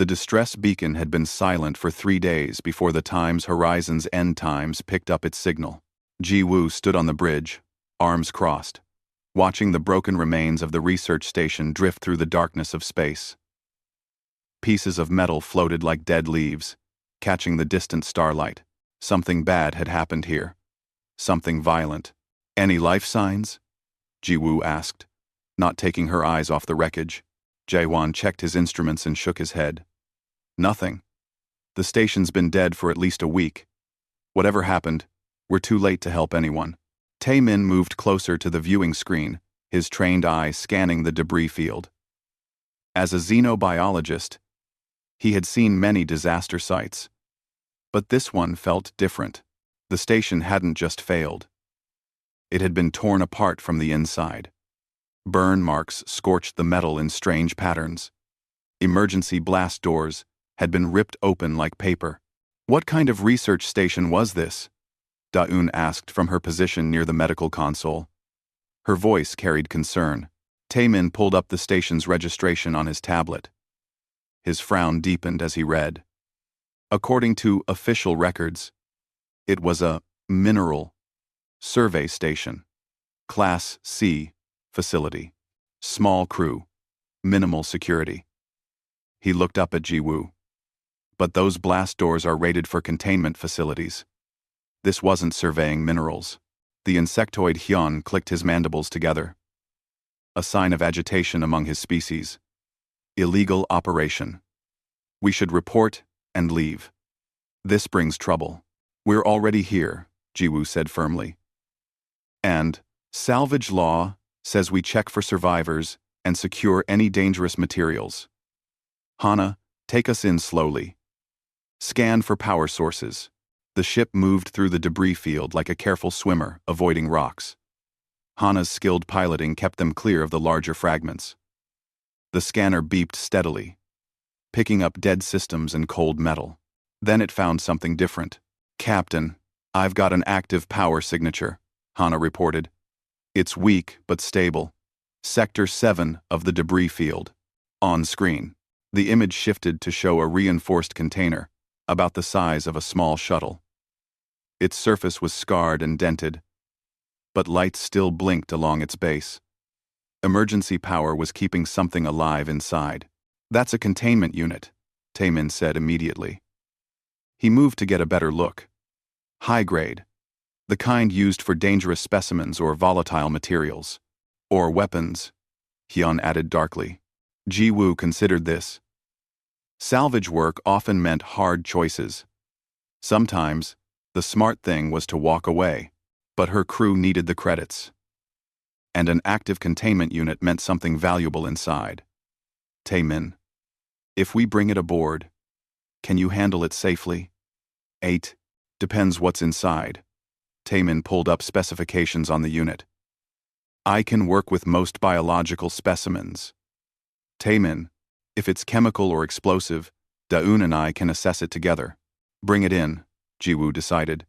The distress beacon had been silent for 3 days before the Times Horizon's End Times picked up its signal. Ji-woo stood on the bridge, arms crossed, watching the broken remains of the research station drift through the darkness of space. Pieces of metal floated like dead leaves, catching the distant starlight. Something bad had happened here. Something violent. Any life signs? Ji-woo asked, not taking her eyes off the wreckage. Jae-won checked his instruments and shook his head. Nothing. The station's been dead for at least a week. Whatever happened, we're too late to help anyone. Tae-min moved closer to the viewing screen, his trained eye scanning the debris field. As a xenobiologist, he had seen many disaster sites. But this one felt different. The station hadn't just failed. It had been torn apart from the inside. Burn marks scorched the metal in strange patterns. Emergency blast doors had been ripped open like paper. What kind of research station was this? Da-eun asked from her position near the medical console. Her voice carried concern. Tae-min pulled up the station's registration on his tablet. His frown deepened as he read. According to official records, it was a mineral survey station. Class C facility. Small crew. Minimal security. He looked up at Ji-woo. But those blast doors are rated for containment facilities. This wasn't surveying minerals. The insectoid Hyun clicked his mandibles together. A sign of agitation among his species. Illegal operation. We should report and leave. This brings trouble. We're already here, Ji-woo said firmly. And salvage law says we check for survivors and secure any dangerous materials. Hana, take us in slowly. Scan for power sources. The ship moved through the debris field like a careful swimmer, avoiding rocks. Hana's skilled piloting kept them clear of the larger fragments. The scanner beeped steadily, picking up dead systems and cold metal. Then it found something different. Captain, I've got an active power signature, Hana reported. It's weak but stable. Sector 7 of the debris field. On screen, the image shifted to show a reinforced container, about the size of a small shuttle. Its surface was scarred and dented, but lights still blinked along its base. Emergency power was keeping something alive inside. That's a containment unit, Tae-min said immediately. He moved to get a better look. High grade. The kind used for dangerous specimens or volatile materials. Or weapons, Hyun added darkly. Ji-woo considered this. Salvage work often meant hard choices. Sometimes, the smart thing was to walk away, but her crew needed the credits. And an active containment unit meant something valuable inside. Tae-min, if we bring it aboard, can you handle it safely? 8. Depends what's inside. Tae-min pulled up specifications on the unit. I can work with most biological specimens. Tae-min, if it's chemical or explosive, Da-eun and I can assess it together. Bring it in, Ji-woo decided.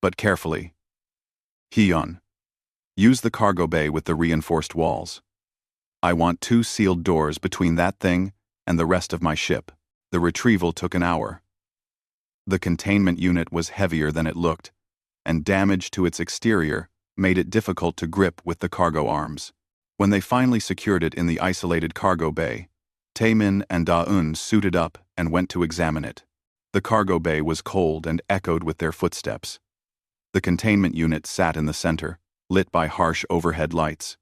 But carefully. Hyun, use the cargo bay with the reinforced walls. I want 2 sealed doors between that thing and the rest of my ship. The retrieval took an hour. The containment unit was heavier than it looked, and damage to its exterior made it difficult to grip with the cargo arms. When they finally secured it in the isolated cargo bay, Tae-min and Da-eun suited up and went to examine it. The cargo bay was cold and echoed with their footsteps. The containment unit sat in the center, lit by harsh overhead lights.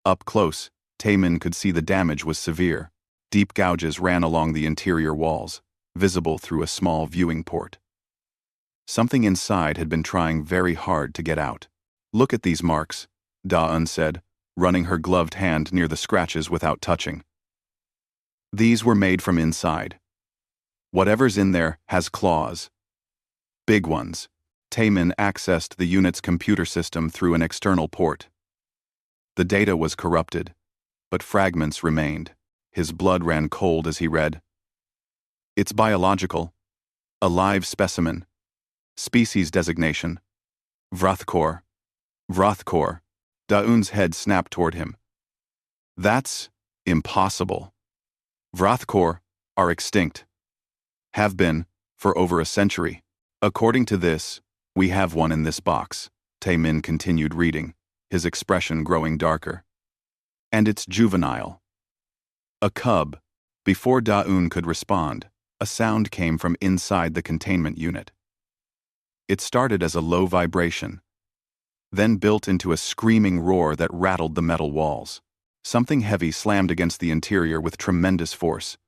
Up close, Tae-min could see the damage was severe. Deep gouges ran along the interior walls, visible through a small viewing port. Something inside had been trying very hard to get out. Look at these marks, Da-eun said, running her gloved hand near the scratches without touching. These were made from inside. Whatever's in there has claws. Big ones. Tae-min accessed the unit's computer system through an external port. The data was corrupted, but fragments remained. His blood ran cold as he read. It's biological. A live specimen. Species designation. Vrathkor. Vrathkor. Da-eun's head snapped toward him. That's impossible. Vrathkor are extinct. Have been, for over a century. According to this, we have one in this box. Tae-min continued reading, his expression growing darker. And it's juvenile. A cub. Before Da-un could respond, a sound came from inside the containment unit. It started as a low vibration, then built into a screaming roar that rattled the metal walls. Something heavy slammed against the interior with tremendous force.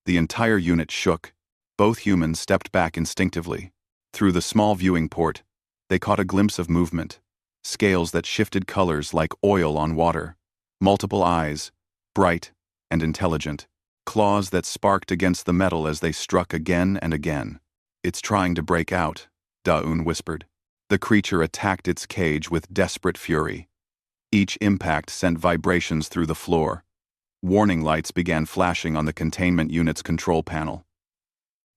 The entire unit shook. Both humans stepped back instinctively. Through the small viewing port, they caught a glimpse of movement, scales that shifted colors like oil on water, multiple eyes, bright and intelligent, claws that sparked against the metal as they struck again and again. It's trying to break out, Da-un whispered. The creature attacked its cage with desperate fury. Each impact sent vibrations through the floor. Warning lights began flashing on the containment unit's control panel.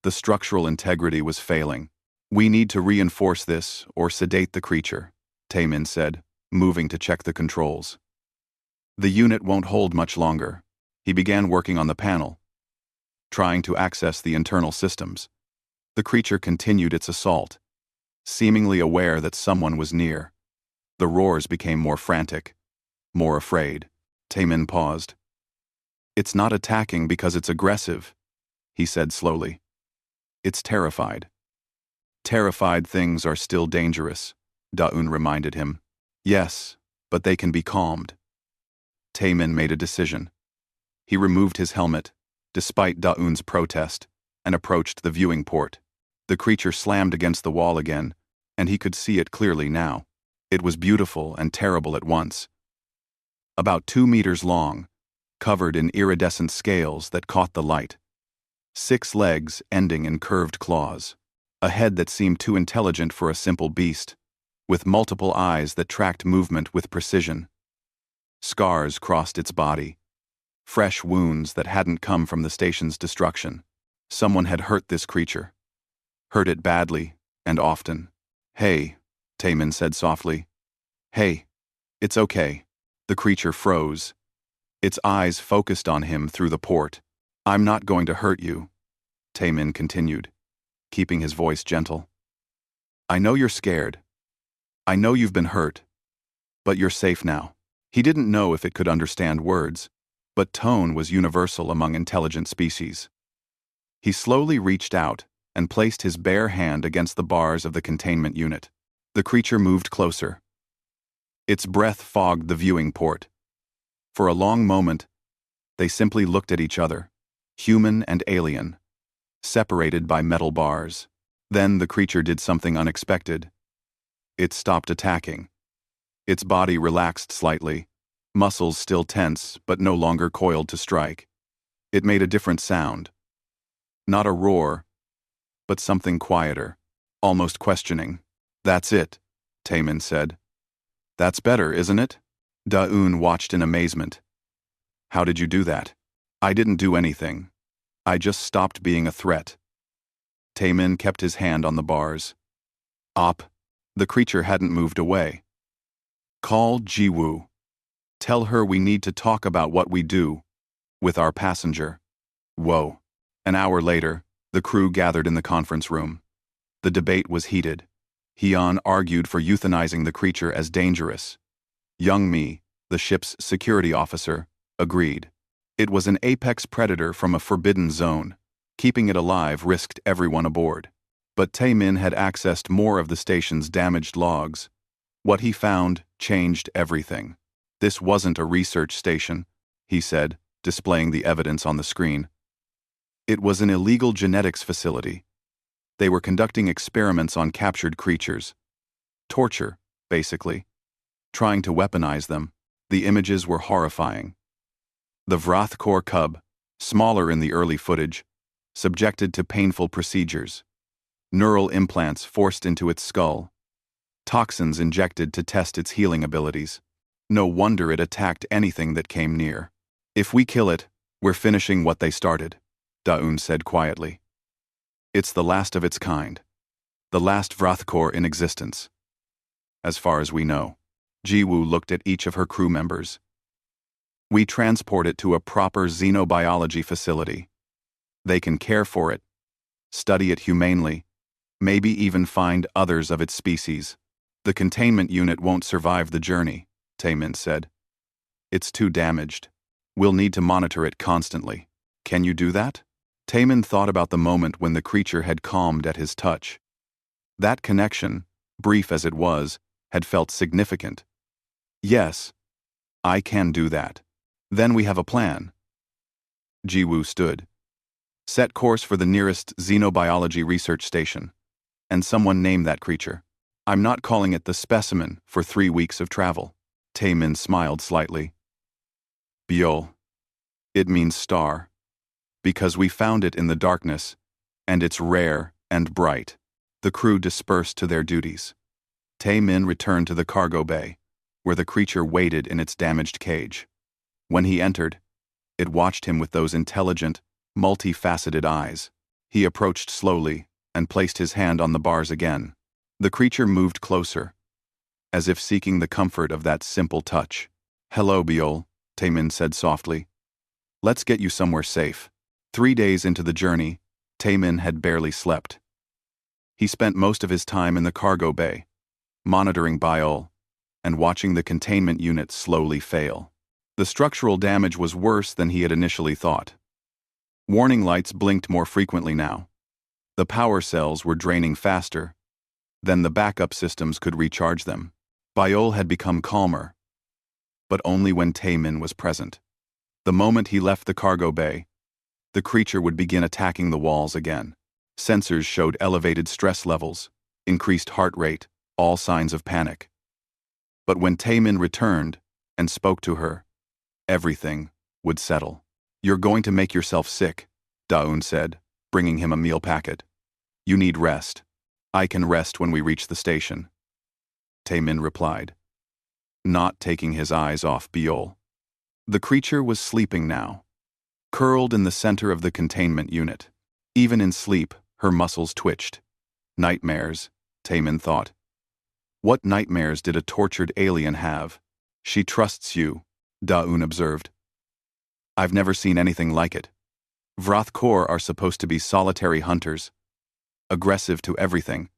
The structural integrity was failing. We need to reinforce this or sedate the creature, Tae-min said, moving to check the controls. The unit won't hold much longer. He began working on the panel, trying to access the internal systems. The creature continued its assault, seemingly aware that someone was near. The roars became more frantic, more afraid. Tae-min paused. It's not attacking because it's aggressive, he said slowly. It's terrified. Terrified things are still dangerous, Da-un reminded him. Yes, but they can be calmed. Tae-min made a decision. He removed his helmet, despite Da-un's protest, and approached the viewing port. The creature slammed against the wall again, and he could see it clearly now. It was beautiful and terrible at once. About 2 meters long, covered in iridescent scales that caught the light. 6 legs ending in curved claws. A head that seemed too intelligent for a simple beast, with multiple eyes that tracked movement with precision. Scars crossed its body. Fresh wounds that hadn't come from the station's destruction. Someone had hurt this creature. Hurt it badly, and often. Hey, Tae-min said softly. Hey, it's okay. The creature froze. Its eyes focused on him through the port. I'm not going to hurt you, Tae-min continued, keeping his voice gentle. I know you're scared. I know you've been hurt. But you're safe now. He didn't know if it could understand words, but tone was universal among intelligent species. He slowly reached out and placed his bare hand against the bars of the containment unit. The creature moved closer. Its breath fogged the viewing port. For a long moment, they simply looked at each other, human and alien, separated by metal bars. Then the creature did something unexpected. It stopped attacking. Its body relaxed slightly, muscles still tense but no longer coiled to strike. It made a different sound. Not a roar, but something quieter, almost questioning. That's it, Tae-min said. That's better, isn't it? Da-un watched in amazement. How did you do that? I didn't do anything. I just stopped being a threat. Tae-min kept his hand on the bars. Op. The creature hadn't moved away. Call Ji-woo. Tell her we need to talk about what we do with our passenger. Whoa. An hour later, the crew gathered in the conference room. The debate was heated. Hyun argued for euthanizing the creature as dangerous. Young Mi, the ship's security officer, agreed. It was an apex predator from a forbidden zone. Keeping it alive risked everyone aboard. But Tae-min had accessed more of the station's damaged logs. What he found changed everything. This wasn't a research station, he said, displaying the evidence on the screen. It was an illegal genetics facility. They were conducting experiments on captured creatures. Torture, basically. Trying to weaponize them. The images were horrifying. The Vrathkor cub, smaller in the early footage, subjected to painful procedures. Neural implants forced into its skull. Toxins injected to test its healing abilities. No wonder it attacked anything that came near. If we kill it, we're finishing what they started, Da-un said quietly. It's the last of its kind. The last Vrathkor in existence. As far as we know. Ji-woo looked at each of her crew members. We transport it to a proper xenobiology facility. They can care for it, study it humanely, maybe even find others of its species. The containment unit won't survive the journey, Taemin said. It's too damaged. We'll need to monitor it constantly. Can you do that? Taemin thought about the moment when the creature had calmed at his touch. That connection, brief as it was, had felt significant. Yes, I can do that. Then we have a plan. Jiwoo stood. Set course for the nearest xenobiology research station. And someone name that creature. I'm not calling it the specimen for 3 weeks of travel. Taemin smiled slightly. Biol. It means star. Because we found it in the darkness, and it's rare and bright. The crew dispersed to their duties. Taemin returned to the cargo bay, where the creature waited in its damaged cage. When he entered, it watched him with those intelligent, multifaceted eyes. He approached slowly and placed his hand on the bars again. The creature moved closer, as if seeking the comfort of that simple touch. Hello, Biol, Taemin said softly. Let's get you somewhere safe. 3 days into the journey, Taemin had barely slept. He spent most of his time in the cargo bay, monitoring Biol and watching the containment unit slowly fail. The structural damage was worse than he had initially thought. Warning lights blinked more frequently now. The power cells were draining faster than the backup systems could recharge them. Biol had become calmer, but only when Taemin was present. The moment he left the cargo bay, the creature would begin attacking the walls again. Sensors showed elevated stress levels, increased heart rate, all signs of panic. But when Taemin returned and spoke to her, everything would settle. You're going to make yourself sick, Daun said, bringing him a meal packet. You need rest. I can rest when we reach the station. Taemin replied, not taking his eyes off Biol. The creature was sleeping now, curled in the center of the containment unit. Even in sleep, her muscles twitched. Nightmares, Taemin thought. What nightmares did a tortured alien have? She trusts you, Daun observed. I've never seen anything like it. Vrathkor are supposed to be solitary hunters, aggressive to everything,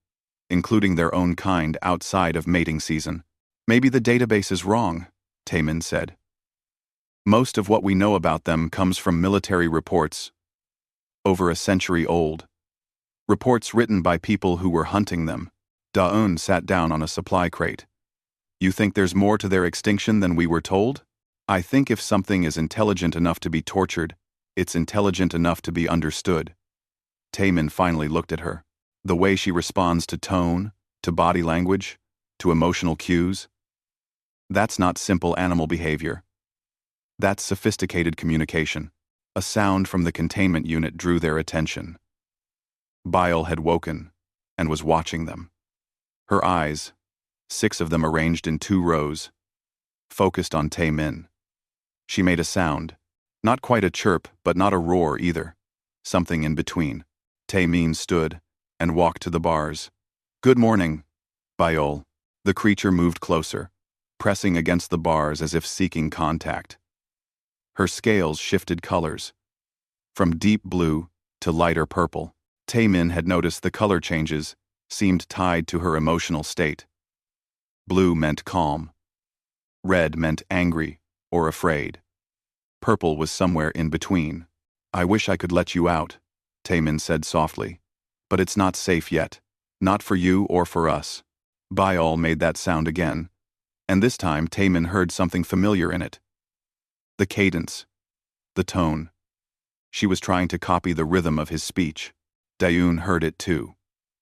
including their own kind outside of mating season. Maybe the database is wrong, Taemin said. Most of what we know about them comes from military reports, over a century old. Reports written by people who were hunting them. Daun sat down on a supply crate. You think there's more to their extinction than we were told? I think if something is intelligent enough to be tortured, it's intelligent enough to be understood. Taemin finally looked at her. The way she responds to tone, to body language, to emotional cues. That's not simple animal behavior. That's sophisticated communication. A sound from the containment unit drew their attention. Biol had woken and was watching them. Her eyes, 6 of them arranged in 2 rows, focused on Taemin. She made a sound, not quite a chirp, but not a roar either, something in between. Taemin stood and walked to the bars. Good morning, Biol. The creature moved closer, pressing against the bars as if seeking contact. Her scales shifted colors, from deep blue to lighter purple. Taemin had noticed the color changes seemed tied to her emotional state. Blue meant calm. Red meant angry or afraid. Purple was somewhere in between. I wish I could let you out, Taemin said softly. But it's not safe yet. Not for you or for us. Biol made that sound again, and this time Taemin heard something familiar in it. The cadence. The tone. She was trying to copy the rhythm of his speech. Daun heard it too.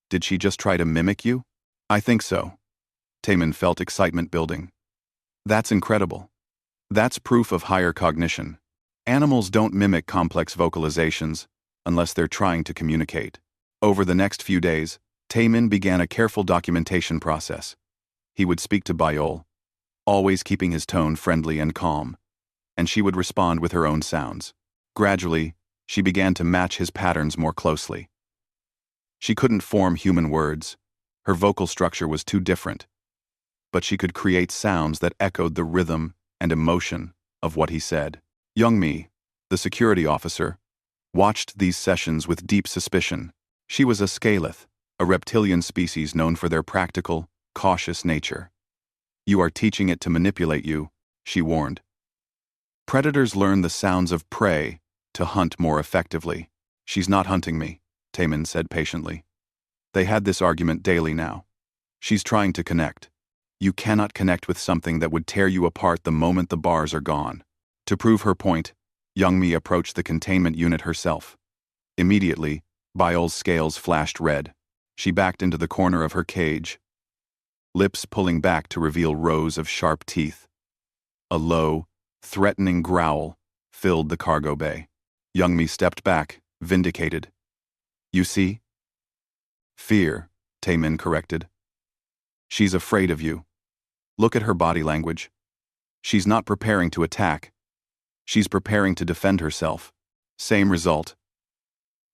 Did she just try to mimic you? I think so. Taemin felt excitement building. That's incredible. That's proof of higher cognition. Animals don't mimic complex vocalizations unless they're trying to communicate. Over the next few days, Taemin began a careful documentation process. He would speak to Biol, always keeping his tone friendly and calm, and she would respond with her own sounds. Gradually, she began to match his patterns more closely. She couldn't form human words. Her vocal structure was too different. But she could create sounds that echoed the rhythm and emotion of what he said. Youngmi, the security officer, watched these sessions with deep suspicion. She was a scaleth, a reptilian species known for their practical, cautious nature. "You are teaching it to manipulate you," she warned. "Predators learn the sounds of prey to hunt more effectively." "She's not hunting me," Taemin said patiently. They had this argument daily now. "She's trying to connect. You cannot connect with something that would tear you apart the moment the bars are gone." To prove her point, Youngmi approached the containment unit herself. Immediately, Biol's scales flashed red. She backed into the corner of her cage, lips pulling back to reveal rows of sharp teeth. A low, threatening growl filled the cargo bay. Youngmi stepped back, vindicated. "You see?" "Fear," Taemin corrected. "She's afraid of you. Look at her body language. She's not preparing to attack. She's preparing to defend herself. Same result."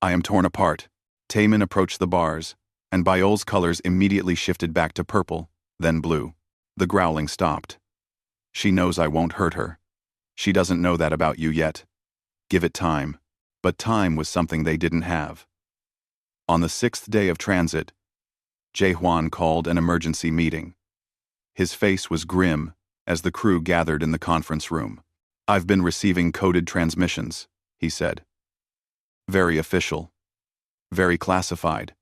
"I am torn apart." Taemin approached the bars, and Biol's colors immediately shifted back to purple, then blue. The growling stopped. "She knows I won't hurt her. She doesn't know that about you yet. Give it time." But time was something they didn't have. On the 6th day of transit, Jae-hwan called an emergency meeting. His face was grim as the crew gathered in the conference room. "I've been receiving coded transmissions," he said. "Very official. Very classified.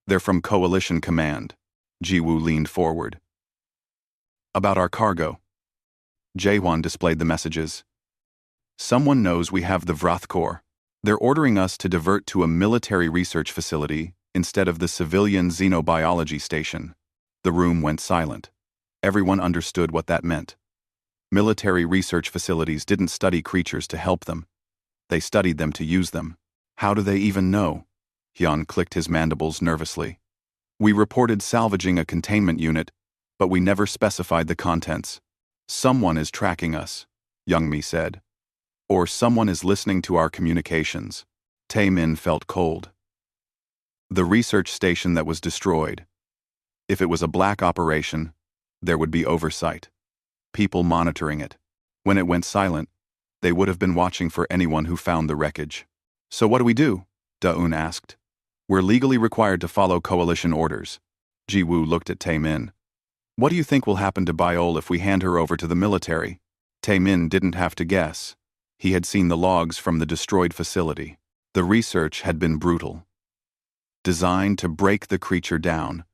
They're from Coalition Command." Ji-woo leaned forward. "About our cargo." Jae-hwan displayed the messages. "Someone knows we have the Vrathkor. They're ordering us to divert to a military research facility instead of the civilian xenobiology station." The room went silent. Everyone understood what that meant. Military research facilities didn't study creatures to help them. They studied them to use them. How do they even know? Hyun clicked his mandibles nervously. "We reported salvaging a containment unit, but we never specified the contents." "Someone is tracking us," Youngmi said. "Or someone is listening to our communications." Taemin felt cold. The research station that was destroyed. If it was a black operation, there would be oversight. People monitoring it. When it went silent, they would have been watching for anyone who found the wreckage. "So what do we do?" Da-eun asked. "We're legally required to follow coalition orders." Ji-woo looked at Taemin. "What do you think will happen to Biol if we hand her over to the military?" Taemin didn't have to guess. He had seen the logs from the destroyed facility. The research had been brutal. Designed to break the creature down,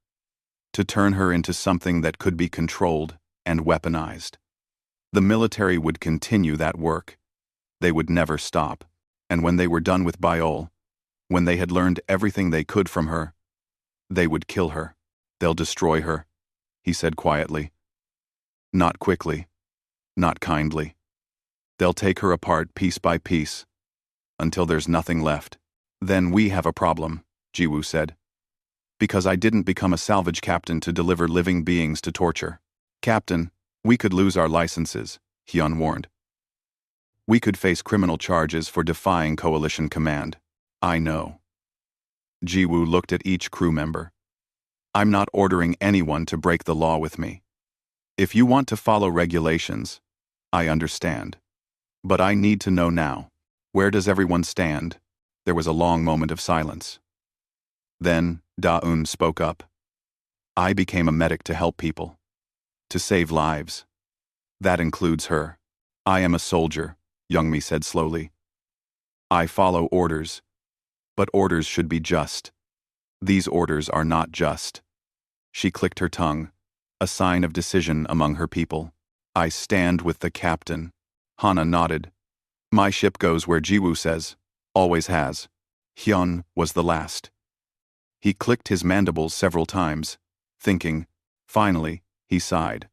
to turn her into something that could be controlled and weaponized. The military would continue that work. They would never stop. And when they were done with Biol, when they had learned everything they could from her, they would kill her. "They'll destroy her," he said quietly. "Not quickly. Not kindly. They'll take her apart piece by piece, until there's nothing left. Then we have a problem," Ji-woo said. "Because I didn't become a salvage captain to deliver living beings to torture." "Captain, we could lose our licenses," Hyun warned. "We could face criminal charges for defying coalition command." "I know." Ji-woo looked at each crew member. "I'm not ordering anyone to break the law with me. If you want to follow regulations, I understand. But I need to know now. Where does everyone stand?" There was a long moment of silence. Then Da-eun spoke up. "I became a medic to help people. To save lives. That includes her. I am a soldier," Youngmi said slowly. "I follow orders. But orders should be just. These orders are not just." She clicked her tongue, a sign of decision among her people. "I stand with the captain." Hana nodded. "My ship goes where Ji-woo says. Always has." Hyun was the last. He clicked his mandibles several times, thinking. Finally, he sighed.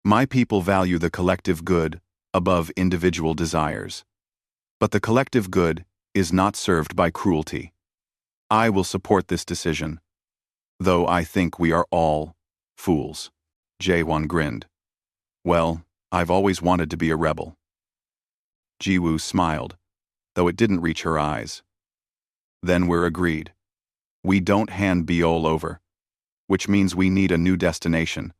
"My people value the collective good above individual desires. But the collective good is not served by cruelty. I will support this decision, though I think we are all fools." Jae-won grinned. "Well, I've always wanted to be a rebel." Ji-woo smiled, though it didn't reach her eyes. "Then we're agreed. We don't hand Biol over, which means we need a new destination,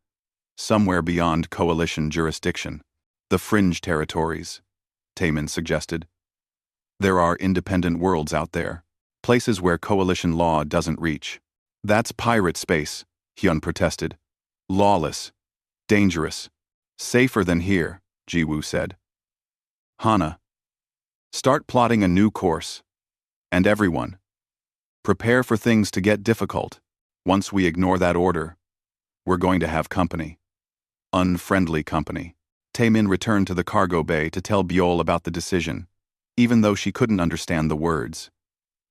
somewhere beyond coalition jurisdiction. The fringe territories," Taemin suggested. There are independent worlds out there, places where coalition law doesn't reach. That's pirate space, Hyun protested. Lawless, dangerous, safer than here, Jiwoo said. Hana, start plotting a new course. And everyone, prepare for things to get difficult. Once we ignore that order, we're going to have company. Unfriendly company. Taemin returned to the cargo bay to tell Byul about the decision, even though she couldn't understand the words.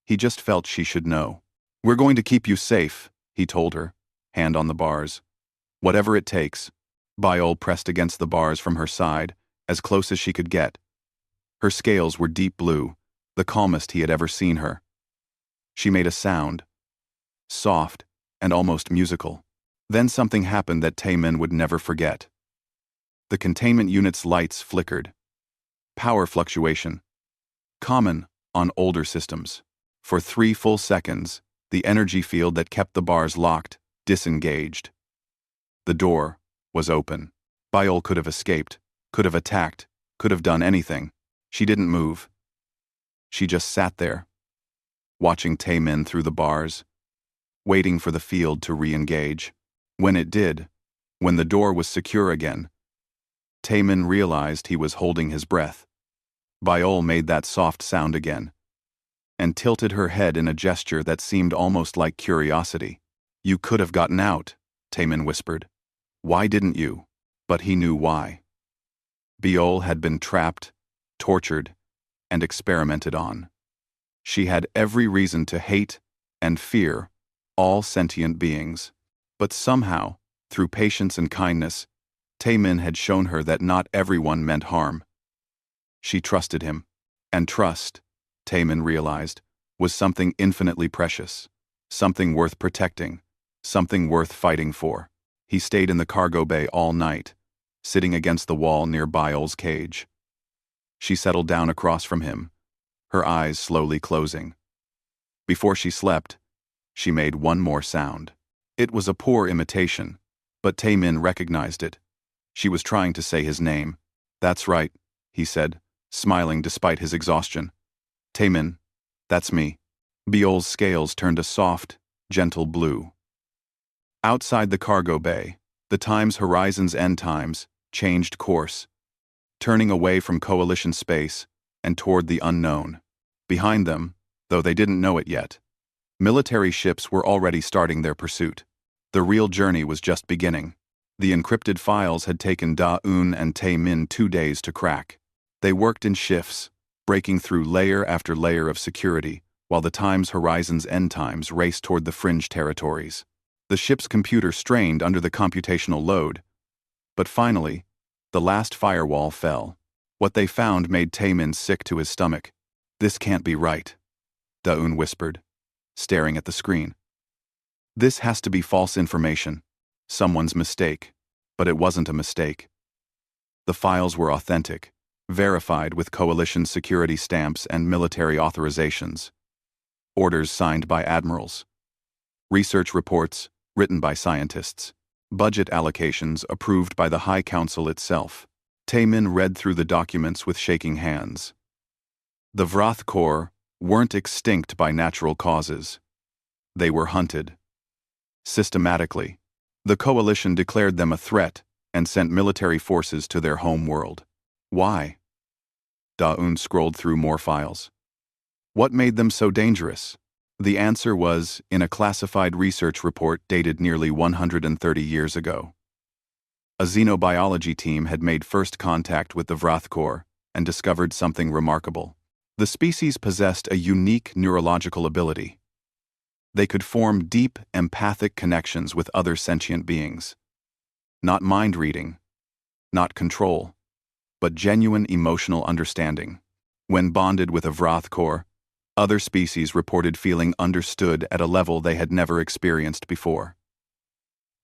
He just felt she should know. We're going to keep you safe, he told her, hand on the bars. Whatever it takes. Byul pressed against the bars from her side, as close as she could get. Her scales were deep blue, the calmest he had ever seen her. She made a sound, soft and almost musical. Then something happened that Taemin would never forget. The containment unit's lights flickered. Power fluctuation. Common on older systems. For 3 full seconds, the energy field that kept the bars locked disengaged. The door was open. Byul could have escaped, could have attacked, could have done anything. She didn't move. She just sat there, watching Taemin through the bars, waiting for the field to re-engage. When it did, when the door was secure again, Taemin realized he was holding his breath. Byul made that soft sound again, and tilted her head in a gesture that seemed almost like curiosity. You could have gotten out, Taemin whispered. Why didn't you? But he knew why. Byul had been trapped, tortured, and experimented on. She had every reason to hate and fear all sentient beings. But somehow, through patience and kindness, Taemin had shown her that not everyone meant harm. She trusted him. And trust, Taemin realized, was something infinitely precious, something worth protecting, something worth fighting for. He stayed in the cargo bay all night, sitting against the wall near Byul's cage. She settled down across from him, her eyes slowly closing. Before she slept, she made one more sound. It was a poor imitation, but Taemin recognized it. She was trying to say his name. That's right, he said, smiling despite his exhaustion. Taemin, that's me. Byul's scales turned a soft, gentle blue. Outside the cargo bay, the Time's Horizon's end times changed course, turning away from coalition space and toward the unknown. Behind them, though they didn't know it yet, military ships were already starting their pursuit. The real journey was just beginning. The encrypted files had taken Da-eun and Taemin 2 days to crack. They worked in shifts, breaking through layer after layer of security, while the Time's Horizon's end times raced toward the fringe territories. The ship's computer strained under the computational load. But finally, the last firewall fell. What they found made Taemin sick to his stomach. This can't be right, Da-eun whispered, staring at the screen. This has to be false information. Someone's mistake. But it wasn't a mistake. The files were authentic, verified with coalition security stamps and military authorizations. Orders signed by admirals. Research reports written by scientists. Budget allocations approved by the High Council itself. Taemin read through the documents with shaking hands. The Vrath Corps weren't extinct by natural causes. They were hunted. Systematically, the coalition declared them a threat and sent military forces to their home world. Why? Da-eun scrolled through more files. What made them so dangerous? The answer was in a classified research report dated nearly 130 years ago. A xenobiology team had made first contact with the Vrath Corps and discovered something remarkable. The species possessed a unique neurological ability. They could form deep, empathic connections with other sentient beings. Not mind-reading, not control, but genuine emotional understanding. When bonded with a Vrath Corps, other species reported feeling understood at a level they had never experienced before.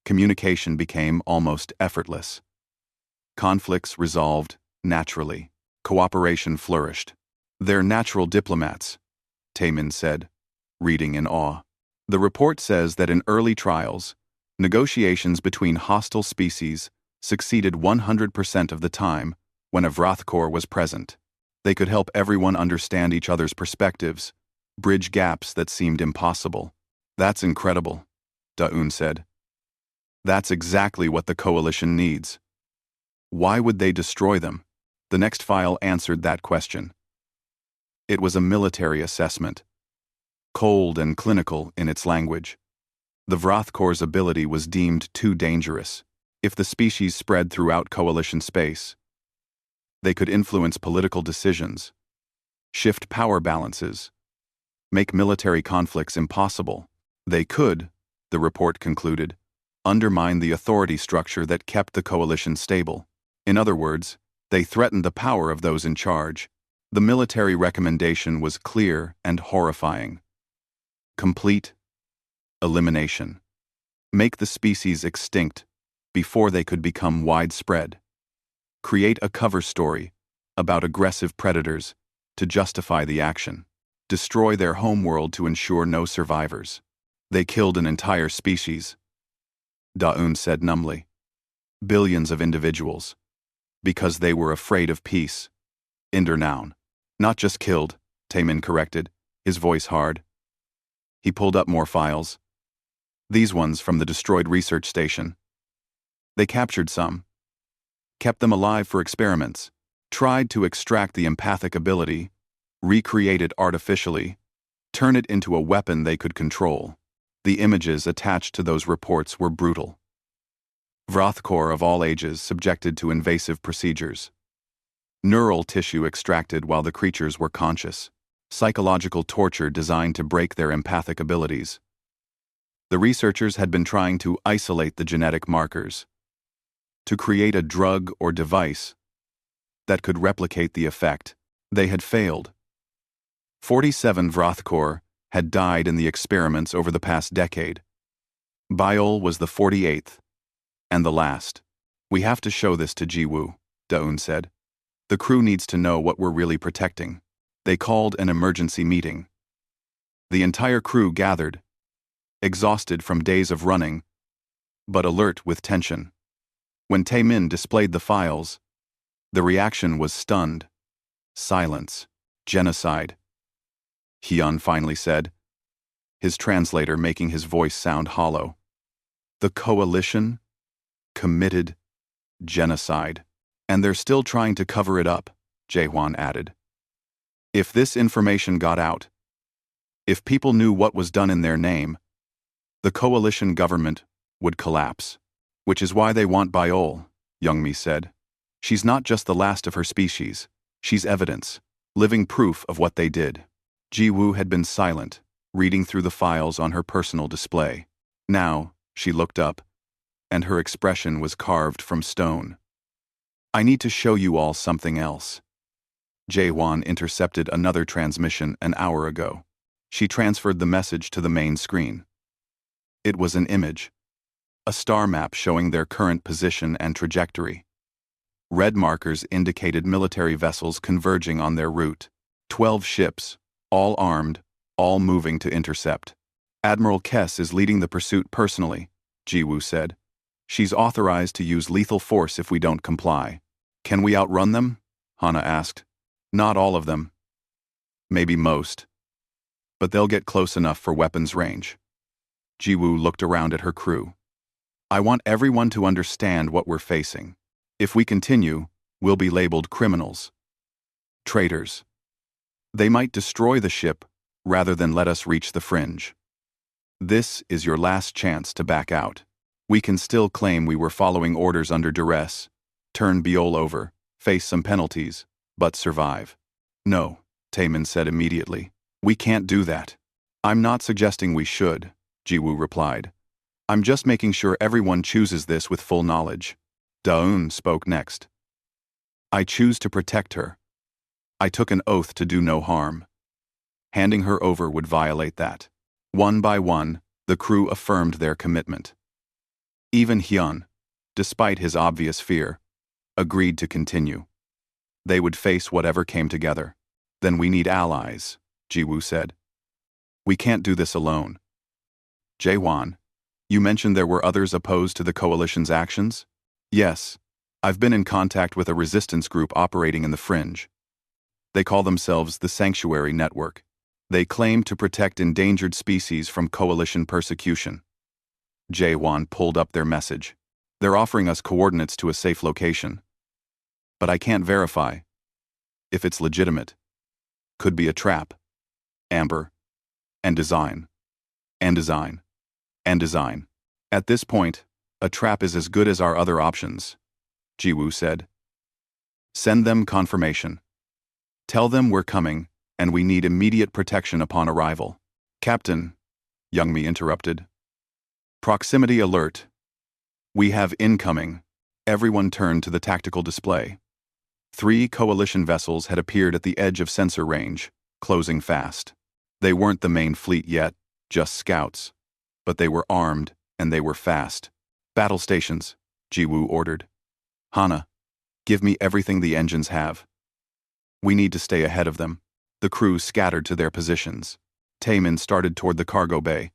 Communication became almost effortless. Conflicts resolved naturally. Cooperation flourished. They're natural diplomats, Taemin said, reading in awe. The report says that in early trials, negotiations between hostile species succeeded 100% of the time when a Vrath Corps was present. They could help everyone understand each other's perspectives, bridge gaps that seemed impossible. That's incredible, Daun said. That's exactly what the coalition needs. Why would they destroy them? The next file answered that question. It was a military assessment, cold and clinical in its language. The Vrothkor's ability was deemed too dangerous. If the species spread throughout coalition space, they could influence political decisions, shift power balances, make military conflicts impossible. They could, the report concluded, undermine the authority structure that kept the coalition stable. In other words, they threatened the power of those in charge. The military recommendation was clear and horrifying. Complete elimination. Make the species extinct before they could become widespread. Create a cover story about aggressive predators to justify the action. Destroy their homeworld to ensure no survivors. They killed an entire species, Daun said numbly. Billions of individuals. Because they were afraid of peace. Noun. Not just killed, Taemin corrected, his voice hard. He pulled up more files. These ones from the destroyed research station. They captured some, kept them alive for experiments, tried to extract the empathic ability, recreate it artificially, turn it into a weapon they could control. The images attached to those reports were brutal. Vrothkor of all ages subjected to invasive procedures. Neural tissue extracted while the creatures were conscious. Psychological torture designed to break their empathic abilities. The researchers had been trying to isolate the genetic markers, to create a drug or device that could replicate the effect. They had failed. 47 Vrothkor had died in the experiments over the past decade. Biol was the 48th, and the last. We have to show this to Jiwoo, Daun said. The crew needs to know what we're really protecting. They called an emergency meeting. The entire crew gathered, exhausted from days of running, but alert with tension. When Taemin displayed the files, the reaction was stunned. Silence. Genocide. Hyun finally said, his translator making his voice sound hollow. The coalition committed genocide, and they're still trying to cover it up, Jaehwan added. If this information got out, if people knew what was done in their name, the coalition government would collapse. Which is why they want Biol, Youngmi said. She's not just the last of her species, she's evidence, living proof of what they did. Jiwoo had been silent, reading through the files on her personal display. Now, she looked up, and her expression was carved from stone. I need to show you all something else. Jaehwan intercepted another transmission an hour ago. She transferred the message to the main screen. It was an image. A star map showing their current position and trajectory. Red markers indicated military vessels converging on their route. 12 ships, all armed, all moving to intercept. Admiral Kess is leading the pursuit personally, Jiwoo said. She's authorized to use lethal force if we don't comply. Can we outrun them? Hana asked. Not all of them. Maybe most. But they'll get close enough for weapons range. Jiwoo looked around at her crew. I want everyone to understand what we're facing. If we continue, we'll be labeled criminals. Traitors. They might destroy the ship rather than let us reach the fringe. This is your last chance to back out. We can still claim we were following orders under duress, turn Biol over, face some penalties, but survive. No, Taemin said immediately. We can't do that. I'm not suggesting we should, Jiwoo replied. I'm just making sure everyone chooses this with full knowledge. Daun spoke next. I choose to protect her. I took an oath to do no harm. Handing her over would violate that. One by one, the crew affirmed their commitment. Even Hyun, despite his obvious fear, agreed to continue. They would face whatever came together. Then we need allies, Jiwoo said. We can't do this alone. Jaehwan, you mentioned there were others opposed to the coalition's actions? Yes, I've been in contact with a resistance group operating in the fringe. They call themselves the Sanctuary Network. They claim to protect endangered species from coalition persecution. Jae-won pulled up their message. They're offering us coordinates to a safe location. But I can't verify if it's legitimate. Could be a trap. Amber. And design. And design. And design. At this point, a trap is as good as our other options, Ji-woo said. Send them confirmation. Tell them we're coming, and we need immediate protection upon arrival. Captain, Youngmi interrupted. Proximity alert. We have incoming. Everyone turned to the tactical display. 3 coalition vessels had appeared at the edge of sensor range, closing fast. They weren't the main fleet yet, just scouts. But they were armed, and they were fast. Battle stations, Ji-woo ordered. Hana, give me everything the engines have. We need to stay ahead of them. The crew scattered to their positions. Taemin started toward the cargo bay,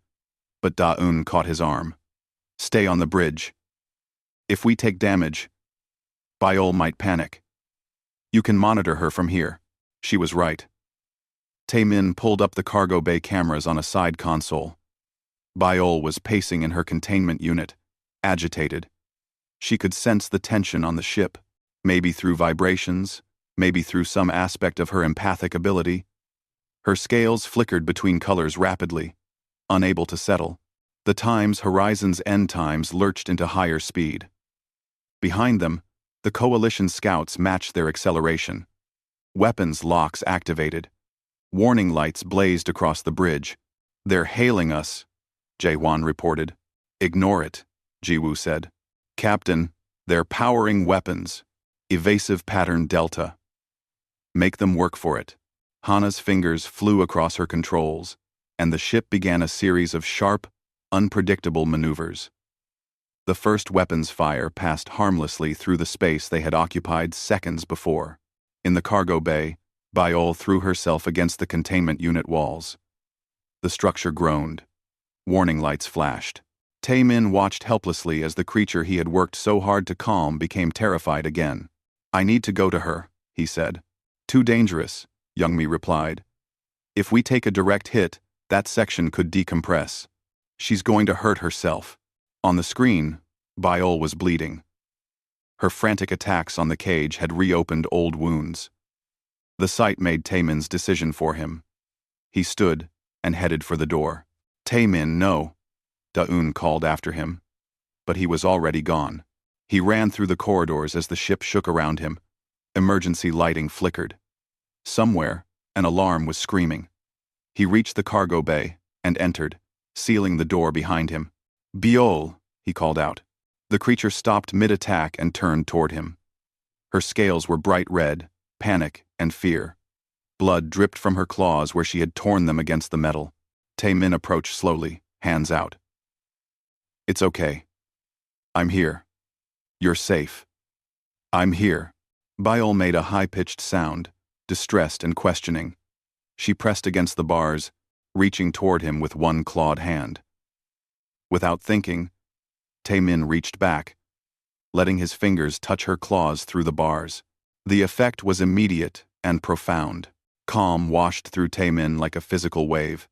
but Da-eun caught his arm. Stay on the bridge. If we take damage, Byol might panic. You can monitor her from here. She was right. Taemin pulled up the cargo bay cameras on a side console. Byol was pacing in her containment unit, agitated. She could sense the tension on the ship, maybe through vibrations, maybe through some aspect of her empathic ability. Her scales flickered between colors rapidly, unable to settle. The times horizon's end times lurched into higher speed. Behind them, the coalition scouts matched their acceleration. Weapons locks activated. Warning lights blazed across the bridge. They're hailing us, Jae-won reported. Ignore it, Ji-woo said. Captain, they're powering weapons. Evasive pattern Delta. Make them work for it. Hana's fingers flew across her controls, and the ship began a series of sharp, unpredictable maneuvers. The first weapons fire passed harmlessly through the space they had occupied seconds before. In the cargo bay, Byol threw herself against the containment unit walls. The structure groaned. Warning lights flashed. Taemin watched helplessly as the creature he had worked so hard to calm became terrified again. I need to go to her, he said. Too dangerous, Youngmi replied. If we take a direct hit, that section could decompress. She's going to hurt herself. On the screen, Byol was bleeding. Her frantic attacks on the cage had reopened old wounds. The sight made Taemin's decision for him. He stood and headed for the door. Taemin, no, Da-eun called after him. But he was already gone. He ran through the corridors as the ship shook around him. Emergency lighting flickered. Somewhere, an alarm was screaming. He reached the cargo bay and entered, sealing the door behind him. Byol, he called out. The creature stopped mid-attack and turned toward him. Her scales were bright red, panic and fear. Blood dripped from her claws where she had torn them against the metal. Taemin approached slowly, hands out. It's okay. I'm here. You're safe. I'm here. Byol made a high-pitched sound, distressed and questioning. She pressed against the bars, reaching toward him with one clawed hand. Without thinking, Taemin reached back, letting his fingers touch her claws through the bars. The effect was immediate and profound. Calm washed through Taemin like a physical wave.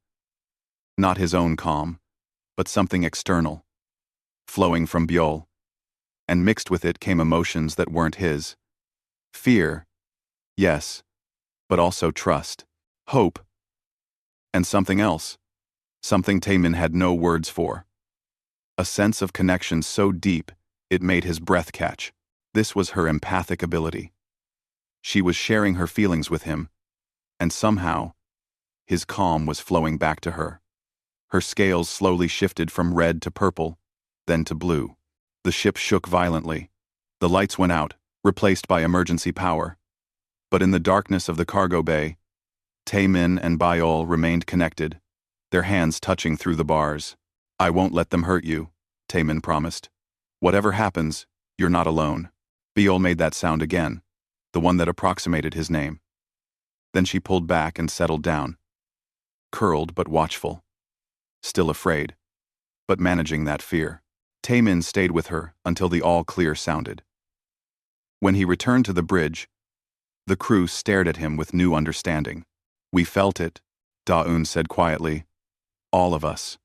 Not his own calm, but something external, flowing from Byol, and mixed with it came emotions that weren't his. Fear, yes, but also trust, hope, and something else, something Taemin had no words for. A sense of connection so deep it made his breath catch. This was her empathic ability. She was sharing her feelings with him, and somehow, his calm was flowing back to her. Her scales slowly shifted from red to purple, then to blue. The ship shook violently. The lights went out, replaced by emergency power. But in the darkness of the cargo bay, Taemin and Byol remained connected, their hands touching through the bars. I won't let them hurt you, Taemin promised. Whatever happens, you're not alone. Byol made that sound again, the one that approximated his name. Then she pulled back and settled down, curled but watchful, still afraid, but managing that fear. Taemin stayed with her until the all-clear sounded. When he returned to the bridge, The crew stared at him with new understanding. We felt it, Da-Un said quietly. All of us.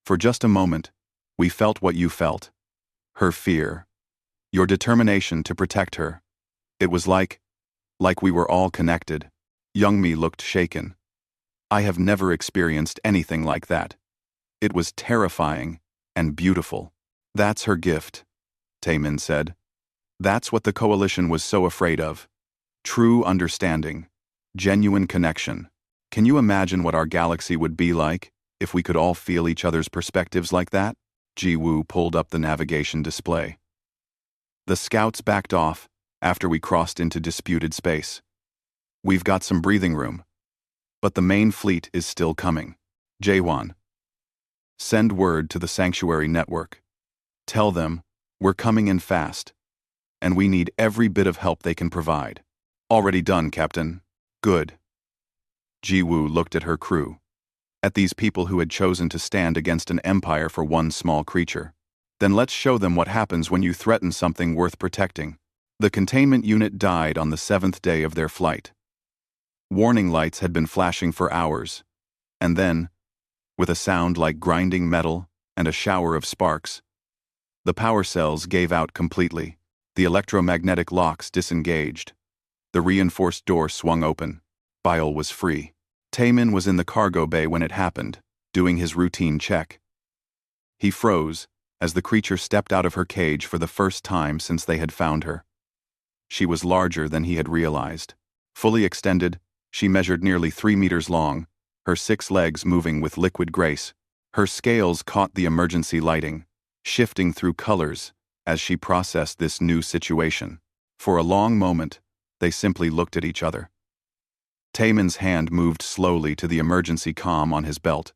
For just a moment, we felt what you felt. Her fear. Your determination to protect her. It was like we were all connected. Young me looked shaken. I have never experienced anything like that. It was terrifying and beautiful. That's her gift, Taemin said. That's what the coalition was so afraid of. True understanding. Genuine connection. Can you imagine what our galaxy would be like if we could all feel each other's perspectives like that? Ji-Woo pulled up the navigation display. The scouts backed off after we crossed into disputed space. We've got some breathing room. But the main fleet is still coming. Jaewon. Send word to the Sanctuary Network. Tell them we're coming in fast, and we need every bit of help they can provide. Already done, Captain. Good. Ji-Woo looked at her crew. At these people who had chosen to stand against an empire for one small creature. Then let's show them what happens when you threaten something worth protecting. The containment unit died on the 7th day of their flight. Warning lights had been flashing for hours, and then, with a sound like grinding metal and a shower of sparks, the power cells gave out completely. The electromagnetic locks disengaged. The reinforced door swung open. Bile was free. Taemin was in the cargo bay when it happened, doing his routine check. He froze as the creature stepped out of her cage for the first time since they had found her. She was larger than he had realized. Fully extended, she measured nearly 3 meters long, her 6 legs moving with liquid grace. Her scales caught the emergency lighting, shifting through colors as she processed this new situation. For a long moment, they simply looked at each other. Taemin's hand moved slowly to the emergency comm on his belt,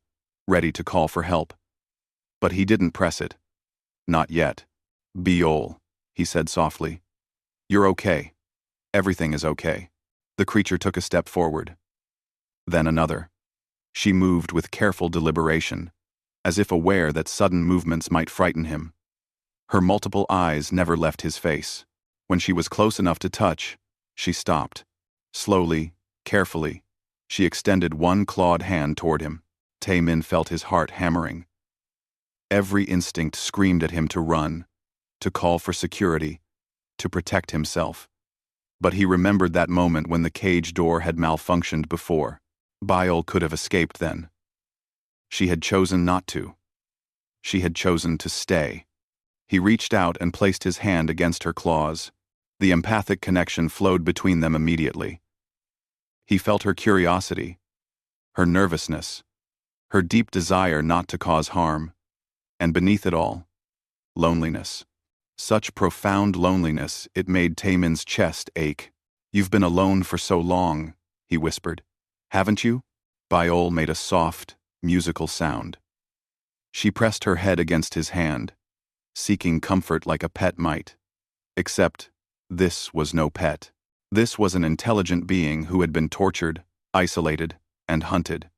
ready to call for help. But he didn't press it. Not yet. Biol, he said softly. You're okay. Everything is okay. The creature took a step forward. Then another. She moved with careful deliberation, as if aware that sudden movements might frighten him. Her multiple eyes never left his face. When she was close enough to touch, she stopped. Slowly, carefully, she extended one clawed hand toward him. Taemin felt his heart hammering. Every instinct screamed at him to run, to call for security, to protect himself. But he remembered that moment when the cage door had malfunctioned before. Bile could have escaped then. She had chosen not to. She had chosen to stay. He reached out and placed his hand against her claws. The empathic connection flowed between them immediately. He felt her curiosity, her nervousness, her deep desire not to cause harm, and beneath it all, loneliness. Such profound loneliness it made Taemin's chest ache. You've been alone for so long, he whispered. Haven't you? Biol made a soft, musical sound. She pressed her head against his hand, seeking comfort like a pet might. Except, this was no pet. This was an intelligent being who had been tortured, isolated, and hunted.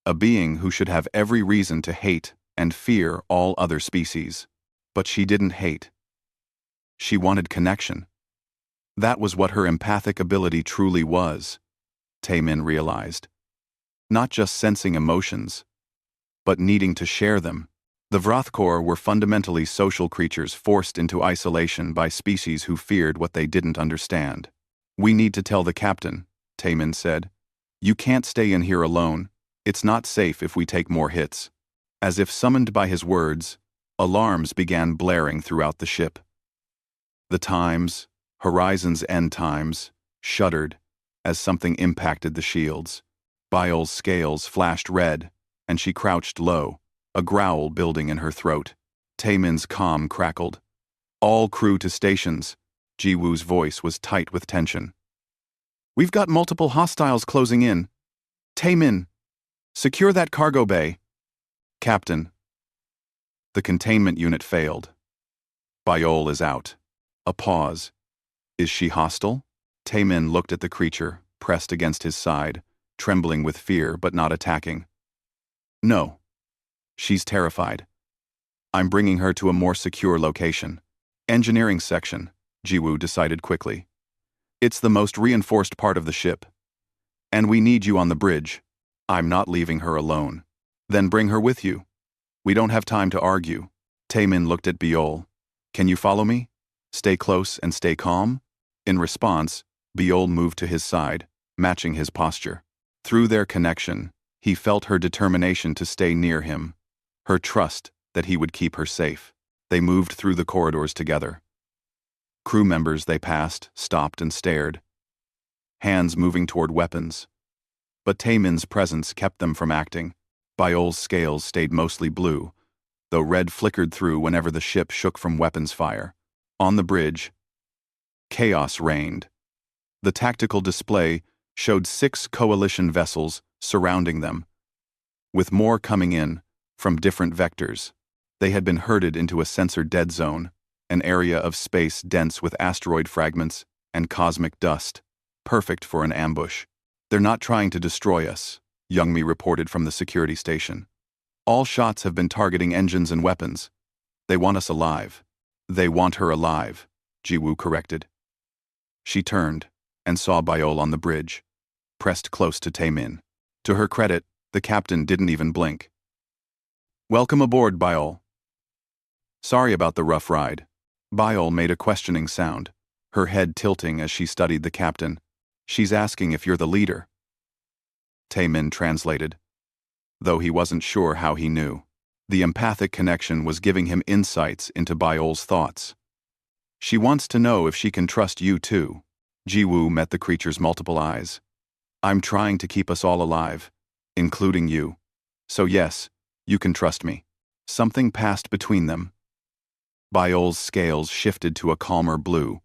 A being who should have every reason to hate and fear all other species. But she didn't hate. She wanted connection. That was what her empathic ability truly was, Taemin realized. Not just sensing emotions, but needing to share them. The Vrothkor were fundamentally social creatures forced into isolation by species who feared what they didn't understand. We need to tell the captain, Taemin said. You can't stay in here alone. It's not safe if we take more hits. As if summoned by his words, alarms began blaring throughout the ship. The times, Horizon's end times, shuddered as something impacted the shields. Biol's scales flashed red, and she crouched low, a growl building in her throat. Taemin's comm crackled. All crew to stations. Ji-Woo's voice was tight with tension. We've got multiple hostiles closing in. Taemin, secure that cargo bay. Captain. The containment unit failed. Biol is out. A pause. Is she hostile? Taemin looked at the creature, pressed against his side, trembling with fear but not attacking. No. She's terrified. I'm bringing her to a more secure location. Engineering section, Ji-Woo decided quickly. It's the most reinforced part of the ship. And we need you on the bridge. I'm not leaving her alone. Then bring her with you. We don't have time to argue. Taemin looked at Biol. Can you follow me? Stay close and stay calm? In response, Biol moved to his side, matching his posture. Through their connection, he felt her determination to stay near him, her trust that he would keep her safe. They moved through the corridors together. Crew members they passed stopped and stared, hands moving toward weapons. But Taemin's presence kept them from acting. Biol's scales stayed mostly blue, though red flickered through whenever the ship shook from weapons fire. On the bridge, chaos reigned. The tactical display showed 6 coalition vessels surrounding them, with more coming in from different vectors. They had been herded into a censored dead zone, an area of space dense with asteroid fragments and cosmic dust, perfect for an ambush. They're not trying to destroy us, Youngmi reported from the security station. All shots have been targeting engines and weapons. They want us alive. They want her alive, Jiwoo corrected. She turned and saw Biol on the bridge, pressed close to Taemin. To her credit, the captain didn't even blink. Welcome aboard, Biol. Sorry about the rough ride. Biol made a questioning sound, her head tilting as she studied the captain. She's asking if you're the leader. Taemin translated, though he wasn't sure how he knew. The empathic connection was giving him insights into Biol's thoughts. She wants to know if she can trust you too. Jiwoo met the creature's multiple eyes. I'm trying to keep us all alive, including you. So yes, you can trust me. Something passed between them. Biol's scales shifted to a calmer blue.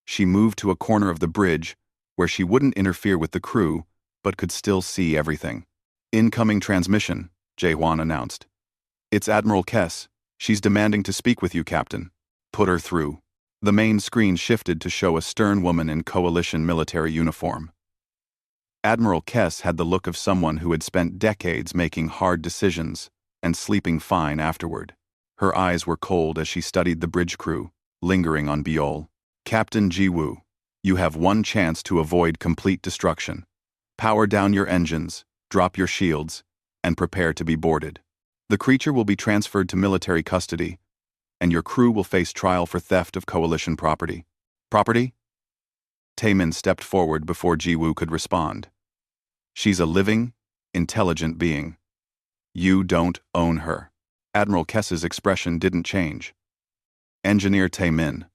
She moved to a corner of the bridge where she wouldn't interfere with the crew, but could still see everything. Incoming transmission, Jaehwan announced. It's Admiral Kess. She's demanding to speak with you, Captain. Put her through. The main screen shifted to show a stern woman in coalition military uniform. Admiral Kess had the look of someone who had spent decades making hard decisions and sleeping fine afterward. Her eyes were cold as she studied the bridge crew, lingering on Biol. Captain Jiwoo, you have one chance to avoid complete destruction. Power down your engines, drop your shields, and prepare to be boarded. The creature will be transferred to military custody, and your crew will face trial for theft of coalition property. Property? Taemin stepped forward before Jiwoo could respond. She's a living, intelligent being. You don't own her. Admiral Kess's expression didn't change. Engineer Taemin,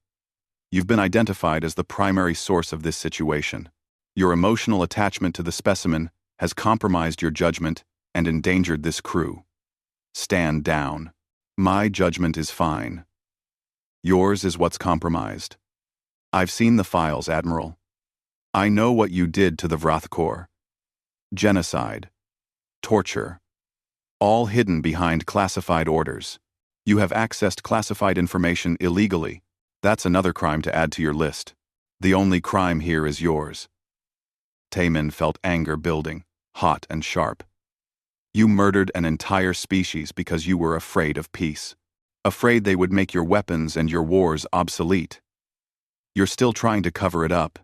you've been identified as the primary source of this situation. Your emotional attachment to the specimen has compromised your judgment and endangered this crew. Stand down. My judgment is fine. Yours is what's compromised. I've seen the files, Admiral. I know what you did to the Vrathkor. Genocide. Torture. All hidden behind classified orders. You have accessed classified information illegally. That's another crime to add to your list. The only crime here is yours. Taemin felt anger building, hot and sharp. You murdered an entire species because you were afraid of peace. Afraid they would make your weapons and your wars obsolete. You're still trying to cover it up.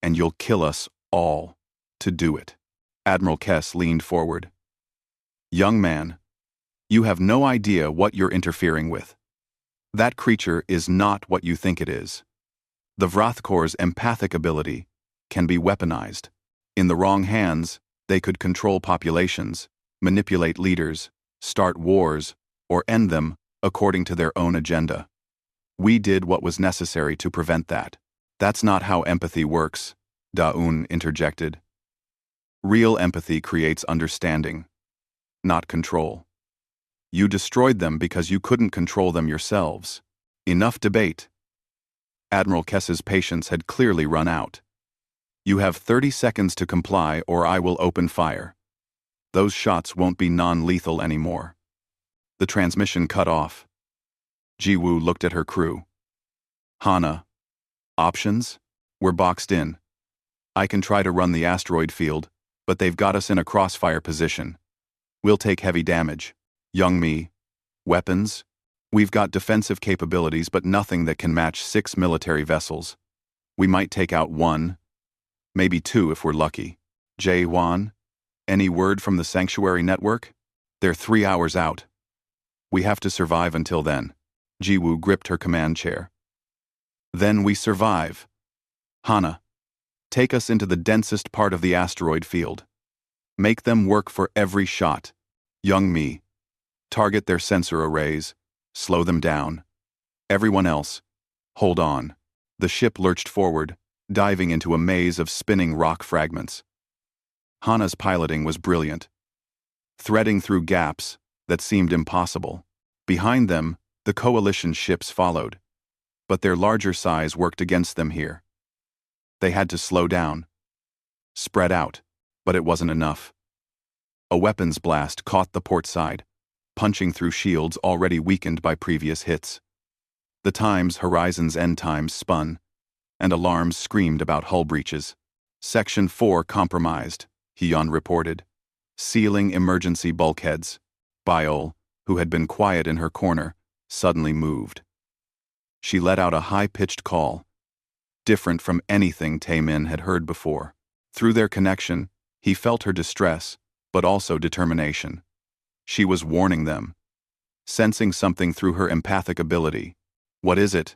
And you'll kill us all to do it. Admiral Kess leaned forward. Young man, you have no idea what you're interfering with. That creature is not what you think it is. The Vrathkor's empathic ability can be weaponized. In the wrong hands, they could control populations, manipulate leaders, start wars, or end them according to their own agenda. We did what was necessary to prevent that. That's not how empathy works, Daun interjected. Real empathy creates understanding, not control. You destroyed them because you couldn't control them yourselves. Enough debate. Admiral Kess's patience had clearly run out. You have 30 seconds to comply or I will open fire. Those shots won't be non-lethal anymore. The transmission cut off. Jiwoo looked at her crew. Hana. Options? We're boxed in. I can try to run the asteroid field, but they've got us in a crossfire position. We'll take heavy damage. Youngmi. Weapons? We've got defensive capabilities but nothing that can match 6 military vessels. We might take out one, maybe two if we're lucky. Jae-hwan, any word from the Sanctuary Network? They're 3 hours out. We have to survive until then. Ji-woo gripped her command chair. Then we survive. Hana, take us into the densest part of the asteroid field. Make them work for every shot. Young Mi, target their sensor arrays. Slow them down. Everyone else, hold on. The ship lurched forward, diving into a maze of spinning rock fragments. Hana's piloting was brilliant. Threading through gaps that seemed impossible. Behind them, the coalition ships followed, but their larger size worked against them here. They had to slow down. Spread out, but it wasn't enough. A weapons blast caught the port side, punching through shields already weakened by previous hits. The time's horizon's end times spun, and alarms screamed about hull breaches. Section 4 compromised, Hyun reported. Sealing emergency bulkheads. Biol, who had been quiet in her corner, suddenly moved. She let out a high-pitched call, different from anything Tae-min had heard before. Through their connection, he felt her distress, but also determination. She was warning them, sensing something through her empathic ability. What is it?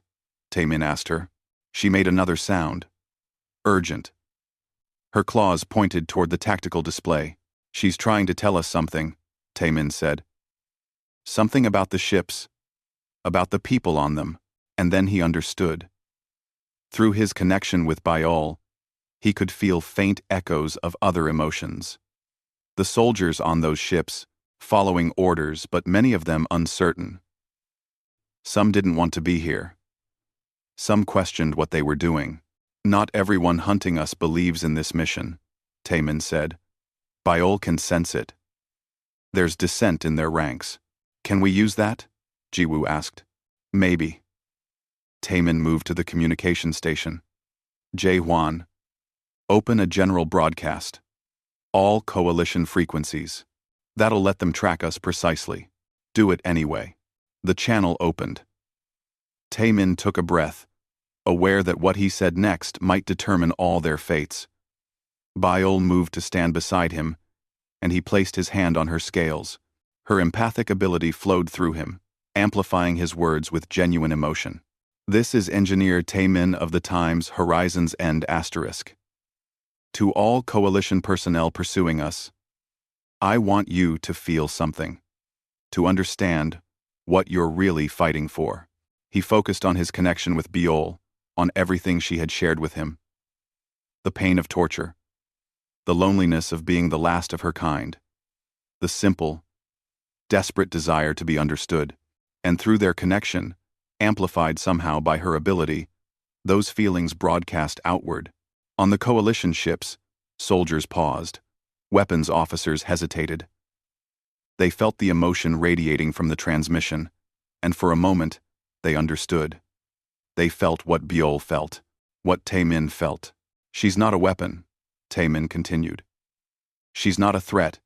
Tae-min asked her. She made another sound. Urgent. Her claws pointed toward the tactical display. She's trying to tell us something, Tae-min said. Something about the ships, about the people on them, and then he understood. Through his connection with Biol, he could feel faint echoes of other emotions. The soldiers on those ships, following orders, but many of them uncertain. Some didn't want to be here. Some questioned what they were doing. Not everyone hunting us believes in this mission, Tae-min said. Biol can sense it. There's dissent in their ranks. Can we use that? Ji-woo asked. Maybe. Tae-min moved to the communication station. Jae-hwan, open a general broadcast. All coalition frequencies. That'll let them track us precisely. Do it anyway. The channel opened. Tae-min took a breath, aware that what he said next might determine all their fates. Biol moved to stand beside him, and he placed his hand on her scales. Her empathic ability flowed through him, amplifying his words with genuine emotion. This is Engineer Tae-min of the Times Horizon's End **. To all coalition personnel pursuing us, I want you to feel something, to understand what you're really fighting for. He focused on his connection with Biol, on everything she had shared with him. The pain of torture, the loneliness of being the last of her kind, the simple, desperate desire to be understood, and through their connection, amplified somehow by her ability, those feelings broadcast outward. On the coalition ships, soldiers paused. Weapons officers hesitated. They felt the emotion radiating from the transmission, and for a moment, they understood. They felt what Biol felt, what Tae-min felt. She's not a weapon, Tae-min continued. She's not a threat.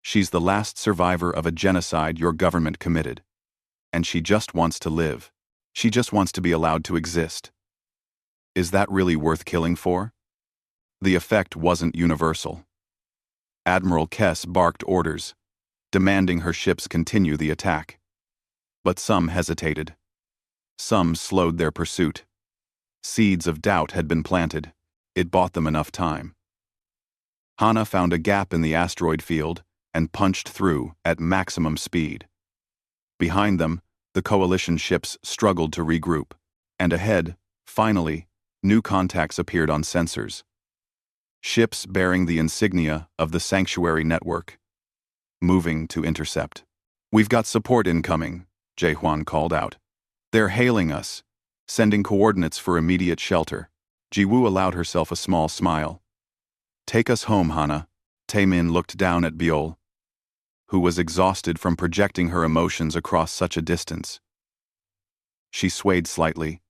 She's the last survivor of a genocide your government committed. And she just wants to live. She just wants to be allowed to exist. Is that really worth killing for? The effect wasn't universal. Admiral Kess barked orders, demanding her ships continue the attack. But some hesitated. Some slowed their pursuit. Seeds of doubt had been planted. It bought them enough time. Hana found a gap in the asteroid field and punched through at maximum speed. Behind them, the coalition ships struggled to regroup, and ahead, finally, new contacts appeared on sensors. Ships bearing the insignia of the Sanctuary Network, moving to intercept. We've got support incoming, Jae-hwan called out. They're hailing us, sending coordinates for immediate shelter. Ji-woo allowed herself a small smile. Take us home, Hana. Tae-min looked down at Biol, who was exhausted from projecting her emotions across such a distance. She swayed slightly,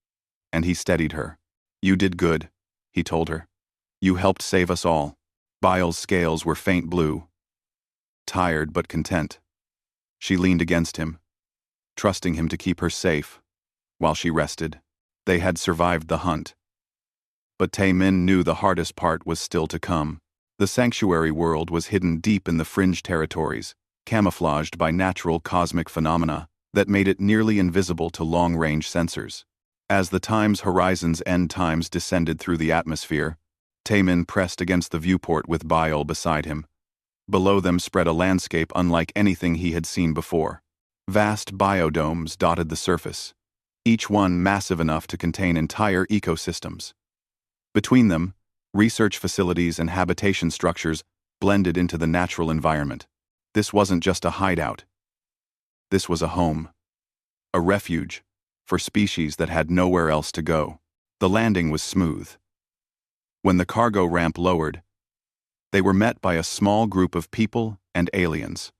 and he steadied her. You did good, he told her. You helped save us all. Biol's scales were faint blue. Tired but content. She leaned against him, trusting him to keep her safe, while she rested. They had survived the hunt. But Tae-min knew the hardest part was still to come. The sanctuary world was hidden deep in the fringe territories, camouflaged by natural cosmic phenomena that made it nearly invisible to long-range sensors. As the time's horizon's end times descended through the atmosphere, Tae-min pressed against the viewport with Biol beside him. Below them spread a landscape unlike anything he had seen before. Vast biodomes dotted the surface, each one massive enough to contain entire ecosystems. Between them, research facilities and habitation structures blended into the natural environment. This wasn't just a hideout. This was a home. A refuge for species that had nowhere else to go. The landing was smooth. When the cargo ramp lowered, they were met by a small group of people and aliens,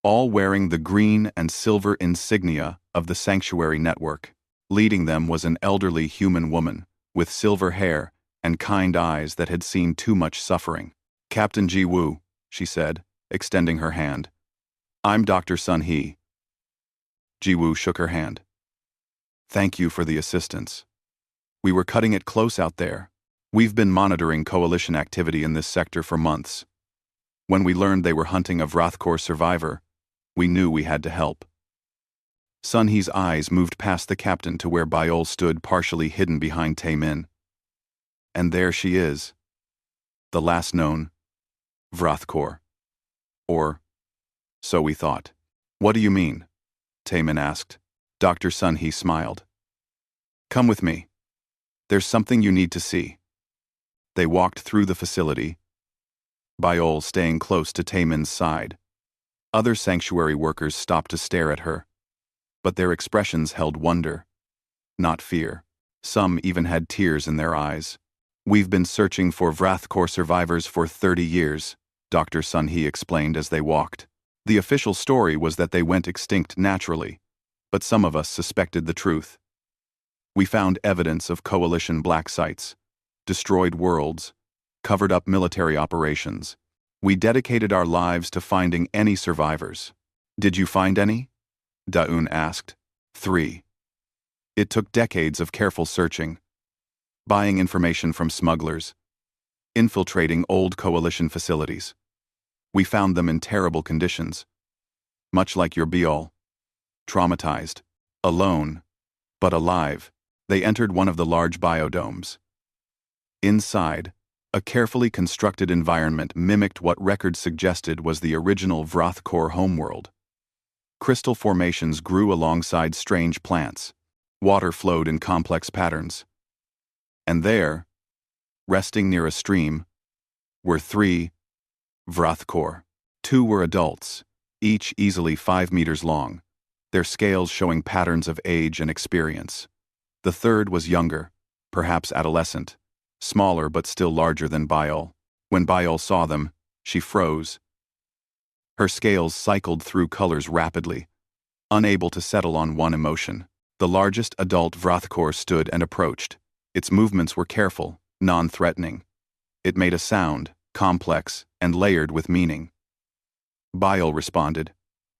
all wearing the green and silver insignia of the sanctuary network. Leading them was an elderly human woman with silver hair and kind eyes that had seen too much suffering. "Captain Ji-woo," she said, extending her hand. "I'm Dr. Sun-hee." Ji-woo shook her hand. "Thank you for the assistance. We were cutting it close out there. We've been monitoring coalition activity in this sector for months. When we learned they were hunting a Vrathkor survivor, we knew we had to help." Sun-hee's eyes moved past the captain to where Biol stood partially hidden behind Tae-min. "And there she is. The last known Vrathkor. Or, so we thought." "What do you mean?" Tae-min asked. Dr. Sun-hee smiled. "Come with me. There's something you need to see." They walked through the facility, Biol staying close to Tae-min's side. Other sanctuary workers stopped to stare at her, but their expressions held wonder, not fear. Some even had tears in their eyes. "We've been searching for Vrathkor survivors for 30 years, Dr. Sun-hee explained as they walked. The official story was that they went extinct naturally, but some of us suspected the truth. We found evidence of coalition black sites, destroyed worlds, covered up military operations. We dedicated our lives to finding any survivors." "Did you find any?" Da-eun asked. 3. It took decades of careful searching, buying information from smugglers, infiltrating old coalition facilities. We found them in terrible conditions, much like your Biol. Traumatized, alone, but alive, they entered one of the large biodomes. Inside, a carefully constructed environment mimicked what records suggested was the original Vrathkor homeworld. Crystal formations grew alongside strange plants. Water flowed in complex patterns. And there, resting near a stream, were 3 Vrathkor. 2 were adults, each easily 5 meters long, their scales showing patterns of age and experience. The third was younger, perhaps adolescent, smaller but still larger than Biol. When Biol saw them, she froze. Her scales cycled through colors rapidly, unable to settle on one emotion. The largest adult Vrathkor stood and approached. Its movements were careful, non-threatening. It made a sound, complex and layered with meaning. Biol responded,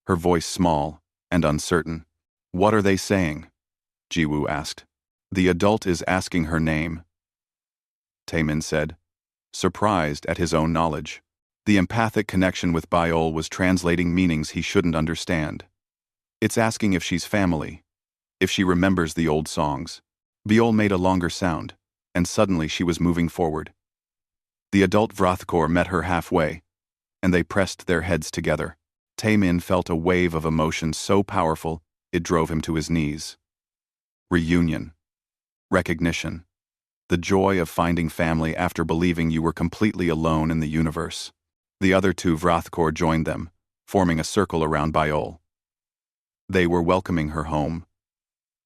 her voice small and uncertain. "What are they saying?" Ji-woo asked. "The adult is asking her name," Tae-min said, surprised at his own knowledge. The empathic connection with Biol was translating meanings he shouldn't understand. "It's asking if she's family, if she remembers the old songs." Biol made a longer sound, and suddenly she was moving forward. The adult Vrathkor met her halfway, and they pressed their heads together. Tae-min felt a wave of emotion so powerful it drove him to his knees. Reunion. Recognition. The joy of finding family after believing you were completely alone in the universe. The other 2 Vrathkor joined them, forming a circle around Biol. They were welcoming her home,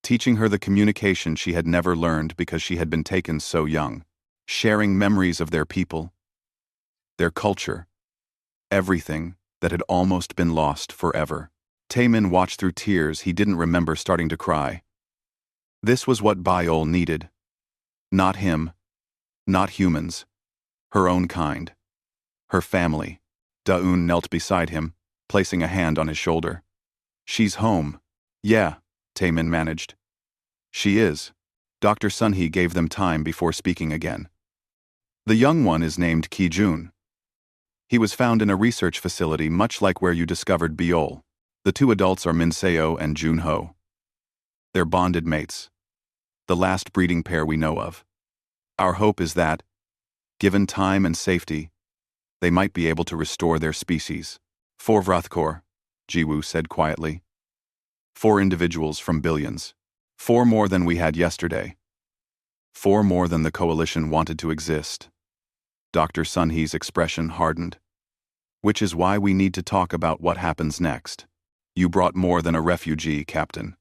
teaching her the communication she had never learned because she had been taken so young, sharing memories of their people, their culture, everything that had almost been lost forever. Tae-min watched through tears he didn't remember starting to cry. This was what Biol needed. Not him, not humans, her own kind, her family. Da-eun knelt beside him, placing a hand on his shoulder. "She's home." "Yeah," Tae-min managed. "She is." Dr. Sunhee gave them time before speaking again. The young one is named Ki-jun. He was found in a research facility much like where you discovered Biol. The two adults are Minseo and Junho. They're bonded mates. The last breeding pair we know of. Our hope is that, given time and safety, they might be able to restore their species. 4 Vrathkor, Jiwoo said quietly. 4 individuals from billions. 4 more than we had yesterday. 4 more than the coalition wanted to exist. Dr. Sunhee's expression hardened. Which is why we need to talk about what happens next. You brought more than a refugee, Captain.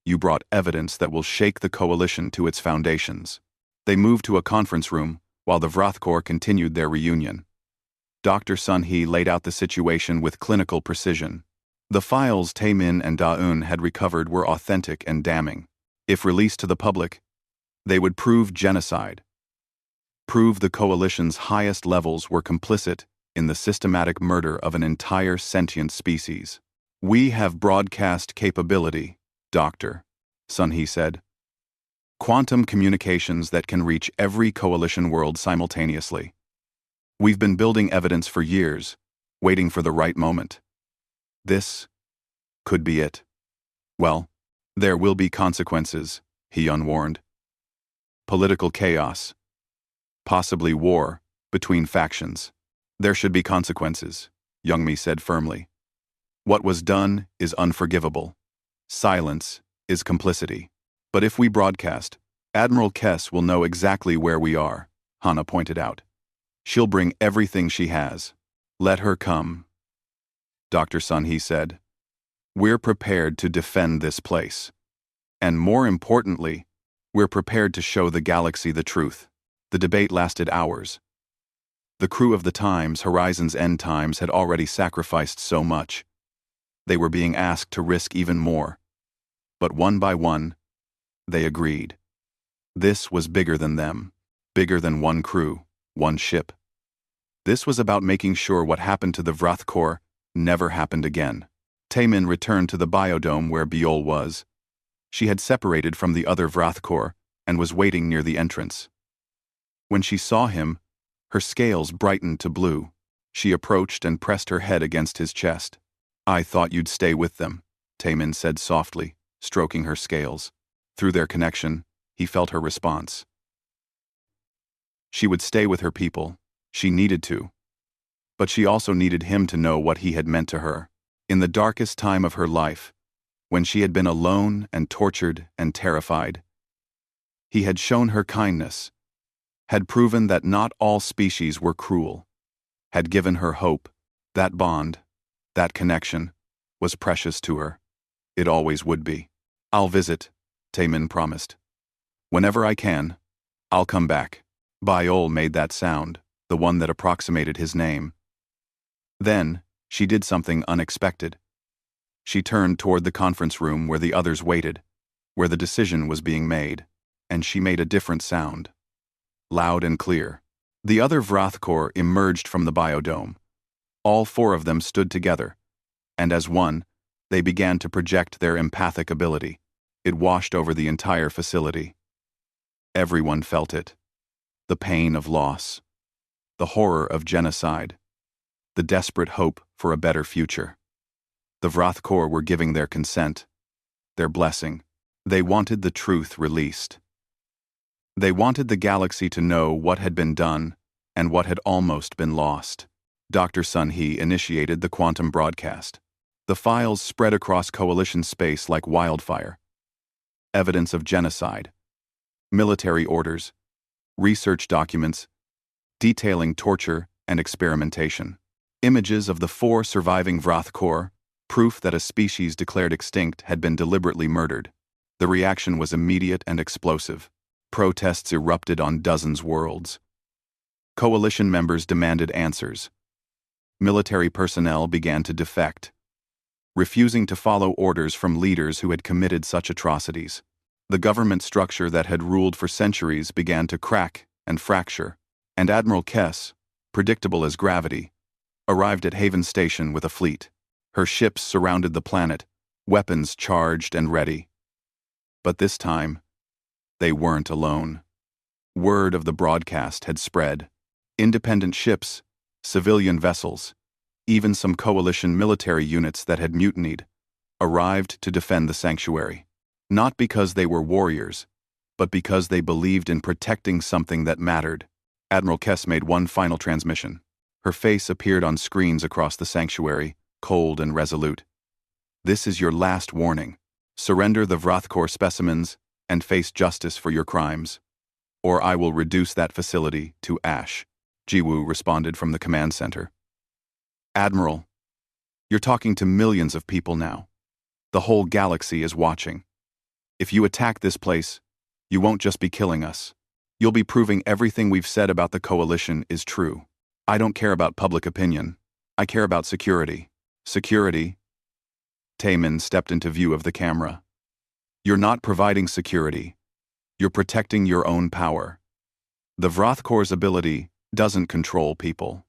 You brought evidence that will shake the coalition to its foundations. They moved to a conference room, while the Vrathkor continued their reunion. Dr. Sunhee laid out the situation with clinical precision. The files Taemin and Da-eun had recovered were authentic and damning. If released to the public, they would prove genocide. Prove the coalition's highest levels were complicit in the systematic murder of an entire sentient species. We have broadcast capability, Dr. Sunhee said. Quantum communications that can reach every coalition world simultaneously. We've been building evidence for years, waiting for the right moment. This could be it. Well, there will be consequences, Hyun warned. Political chaos. Possibly war between factions. There should be consequences, Youngmi said firmly. What was done is unforgivable. Silence is complicity. But if we broadcast, Admiral Kess will know exactly where we are, Hana pointed out. She'll bring everything she has. Let her come. Dr. Sunhee said. We're prepared to defend this place. And more importantly, we're prepared to show the galaxy the truth. The debate lasted hours. The crew of the Times, Horizon's End Times, had already sacrificed so much. They were being asked to risk even more. But one by one, they agreed. This was bigger than them, bigger than one crew, one ship. This was about making sure what happened to the Vrathkor never happened again. Taemin returned to the biodome where Biol was. She had separated from the other Vrathkor and was waiting near the entrance. When she saw him, her scales brightened to blue. She approached and pressed her head against his chest. I thought you'd stay with them, Taemin said softly, stroking her scales. Through their connection, he felt her response. She would stay with her people. She needed to. But she also needed him to know what he had meant to her. In the darkest time of her life, when she had been alone and tortured and terrified, he had shown her kindness, had proven that not all species were cruel, had given her hope. That bond, that connection, was precious to her. It always would be. I'll visit, Taemin promised. Whenever I can, I'll come back. Biol made that sound, the one that approximated his name. Then, she did something unexpected. She turned toward the conference room where the others waited, where the decision was being made, and she made a different sound. Loud and clear. The other Vrathkor emerged from the biodome. All 4 of them stood together, and as one, they began to project their empathic ability. It washed over the entire facility. Everyone felt it. The pain of loss. The horror of genocide. The desperate hope for a better future. The Vrathkor were giving their consent, their blessing. They wanted the truth released. They wanted the galaxy to know what had been done and what had almost been lost. Dr. Sunhee initiated the quantum broadcast. The files spread across coalition space like wildfire. Evidence of genocide. Military orders. Research documents. Detailing torture and experimentation. Images of the 4 surviving Vrathkor, proof that a species declared extinct had been deliberately murdered. The reaction was immediate and explosive. Protests erupted on dozens of worlds. Coalition members demanded answers. Military personnel began to defect, refusing to follow orders from leaders who had committed such atrocities. The government structure that had ruled for centuries began to crack and fracture, and Admiral Kess, predictable as gravity, arrived at Haven Station with a fleet. Her ships surrounded the planet, weapons charged and ready. But this time, They weren't alone. Word of the broadcast had spread. Independent ships, civilian vessels, even some coalition military units that had mutinied, arrived to defend the sanctuary. Not because they were warriors, but because they believed in protecting something that mattered. Admiral Kess made one final transmission. Her face appeared on screens across the sanctuary, cold and resolute. This is your last warning. Surrender the Vrathkor specimens and face justice for your crimes, or I will reduce that facility to ash. Jiwoo responded from the command center. Admiral, you're talking to millions of people now. The whole galaxy is watching. If you attack this place, you won't just be killing us. You'll be proving everything we've said about the coalition is true. I don't care about public opinion. I care about security. Security? Taemin stepped into view of the camera. You're not providing security. You're protecting your own power. The Vrathkor's ability doesn't control people.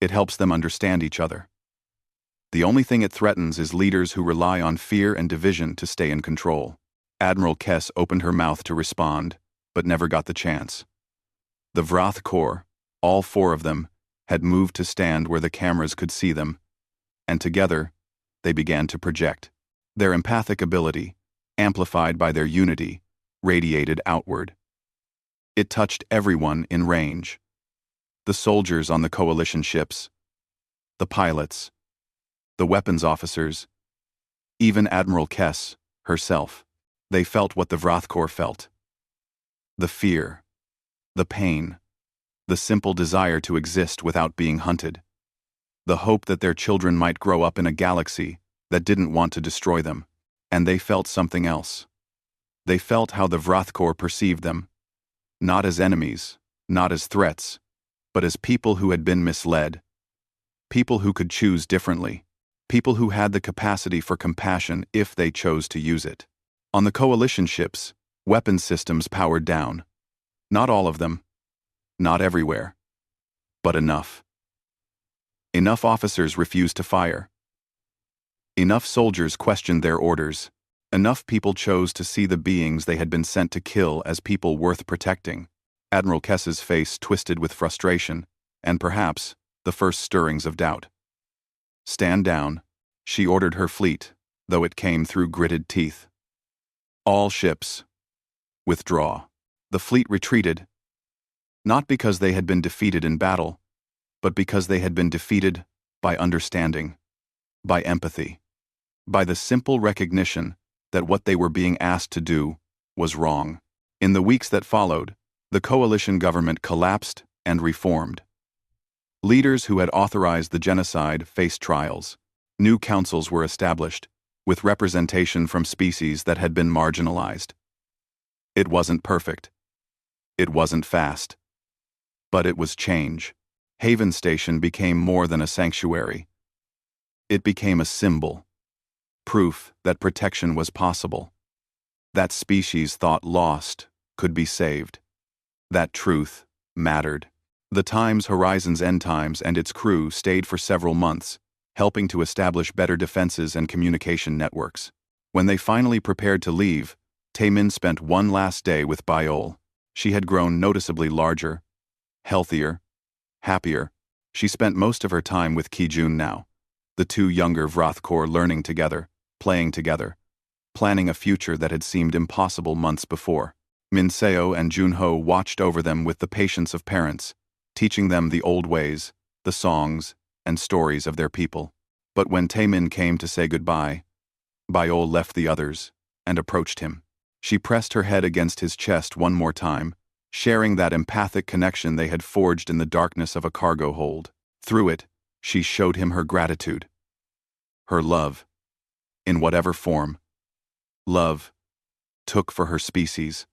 It helps them understand each other. The only thing it threatens is leaders who rely on fear and division to stay in control. Admiral Kess opened her mouth to respond, but never got the chance. The Vrathkor, all four of them, had moved to stand where the cameras could see them, and together, they began to project. Their empathic ability, amplified by their unity, radiated outward. It touched everyone in range. The soldiers on the coalition ships, the pilots, the weapons officers, even Admiral Kess herself. They felt what the Vrathkor felt. The fear, the pain, the simple desire to exist without being hunted. The hope that their children might grow up in a galaxy that didn't want to destroy them. And they felt something else. They felt how the Vrathkor perceived them. Not as enemies, not as threats, but as people who had been misled. People who could choose differently. People who had the capacity for compassion if they chose to use it. On the coalition ships, weapons systems powered down. Not all of them. Not everywhere. But enough. Enough officers refused to fire. Enough soldiers questioned their orders. Enough people chose to see the beings they had been sent to kill as people worth protecting. Admiral Kess's face twisted with frustration, and perhaps the first stirrings of doubt. Stand down, she ordered her fleet, though it came through gritted teeth. All ships, withdraw. The fleet retreated, not because they had been defeated in battle, but because they had been defeated by understanding, by empathy, by the simple recognition that what they were being asked to do was wrong. In the weeks that followed, the coalition government collapsed and reformed. Leaders who had authorized the genocide faced trials. New councils were established, with representation from species that had been marginalized. It wasn't perfect. It wasn't fast. But it was change. Haven Station became more than a sanctuary. It became a symbol. Proof that protection was possible. That species thought lost could be saved. That truth mattered. The Times Horizon's End Times and its crew stayed for several months, helping to establish better defenses and communication networks. When they finally prepared to leave, Taemin spent one last day with Biol. She had grown noticeably larger, healthier, happier. She spent most of her time with Kijun now, the two younger Vrathkor learning together, playing together, planning a future that had seemed impossible months before. Minseo and Junho watched over them with the patience of parents, teaching them the old ways, the songs, and stories of their people. But when Taemin came to say goodbye, Biol left the others and approached him. She pressed her head against his chest one more time, sharing that empathic connection they had forged in the darkness of a cargo hold. Through it, she showed him her gratitude. Her love, in whatever form, love took for her species,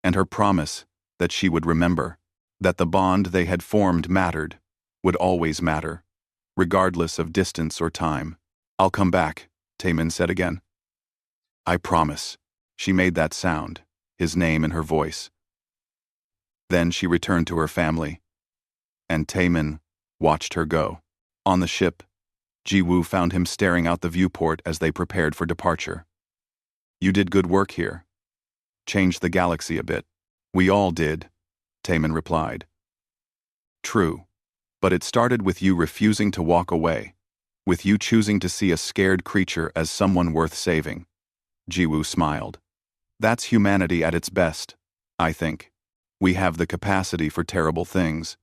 and her promise that she would remember, that the bond they had formed mattered, would always matter, regardless of distance or time. I'll come back, Taemin said again. I promise. She made that sound, his name in her voice. Then she returned to her family, and Taemin watched her go. On the ship, Jiwoo found him staring out the viewport as they prepared for departure. You did good work here. changed the galaxy a bit. We all did, Taemin replied. True. But it started with you refusing to walk away, with you choosing to see a scared creature as someone worth saving. Jiwoo smiled. That's humanity at its best, I think. We have the capacity for terrible things.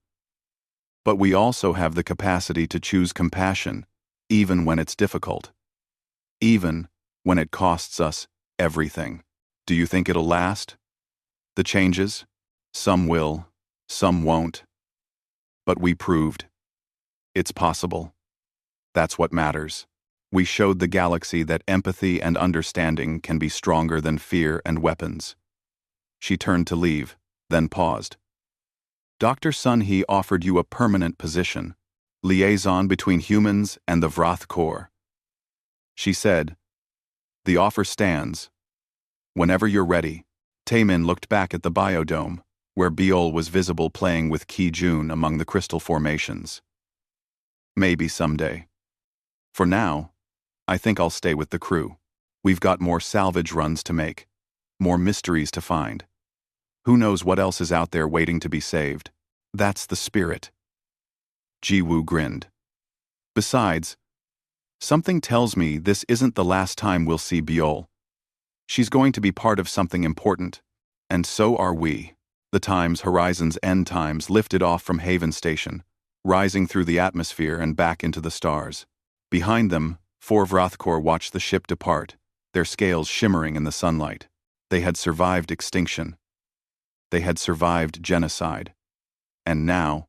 But we also have the capacity to choose compassion, even when it's difficult. Even when it costs us everything. Do you think it'll last? The changes? Some will, some won't. But we proved it's possible. That's what matters. We showed the galaxy that empathy and understanding can be stronger than fear and weapons. She turned to leave, then paused. Dr. Sun-hee offered you a permanent position, liaison between humans and the Vrath Corps. She said, the offer stands. Whenever you're ready. Taemin looked back at the biodome, where Biol was visible playing with Ki-jun among the crystal formations. Maybe someday. For now, I think I'll stay with the crew. We've got more salvage runs to make, more mysteries to find. Who knows what else is out there waiting to be saved? That's the spirit. Jiwoo grinned. Besides, something tells me this isn't the last time we'll see Biol. She's going to be part of something important, and so are we. The Times Horizon's End Times lifted off from Haven Station, rising through the atmosphere and back into the stars. Behind them, 4 Vrathkor watched the ship depart, their scales shimmering in the sunlight. They had survived extinction. They had survived genocide. And now,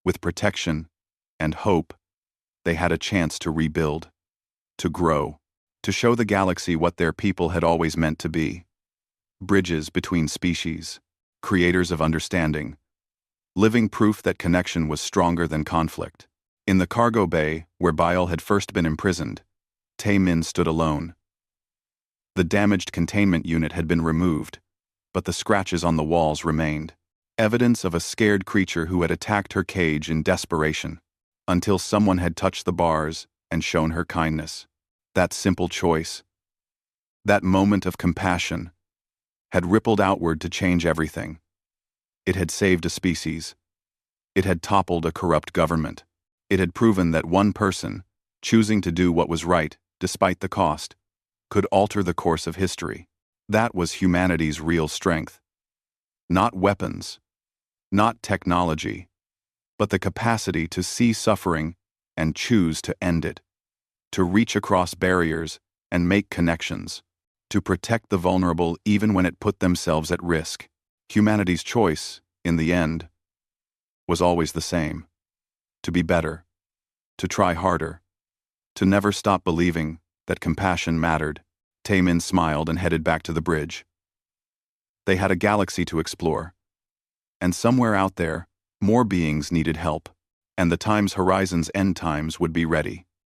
with protection and hope, they had a chance to rebuild, to grow, to show the galaxy what their people had always meant to be. Bridges between species, creators of understanding, living proof that connection was stronger than conflict. In the cargo bay, where Biol had first been imprisoned, Taemin stood alone. The damaged containment unit had been removed, but the scratches on the walls remained, evidence of a scared creature who had attacked her cage in desperation, until someone had touched the bars and shown her kindness. That simple choice, that moment of compassion, had rippled outward to change everything. It had saved a species. It had toppled a corrupt government. It had proven that one person, choosing to do what was right despite the cost, could alter the course of history. That was humanity's real strength. Not weapons, not technology, but the capacity to see suffering and choose to end it, to reach across barriers and make connections, to protect the vulnerable even when it put themselves at risk. Humanity's choice, in the end, was always the same: to be better, to try harder, to never stop believing that compassion mattered. Taemin smiled and headed back to the bridge. They had a galaxy to explore, and somewhere out there, more beings needed help, and the Times Horizon's End Times would be ready.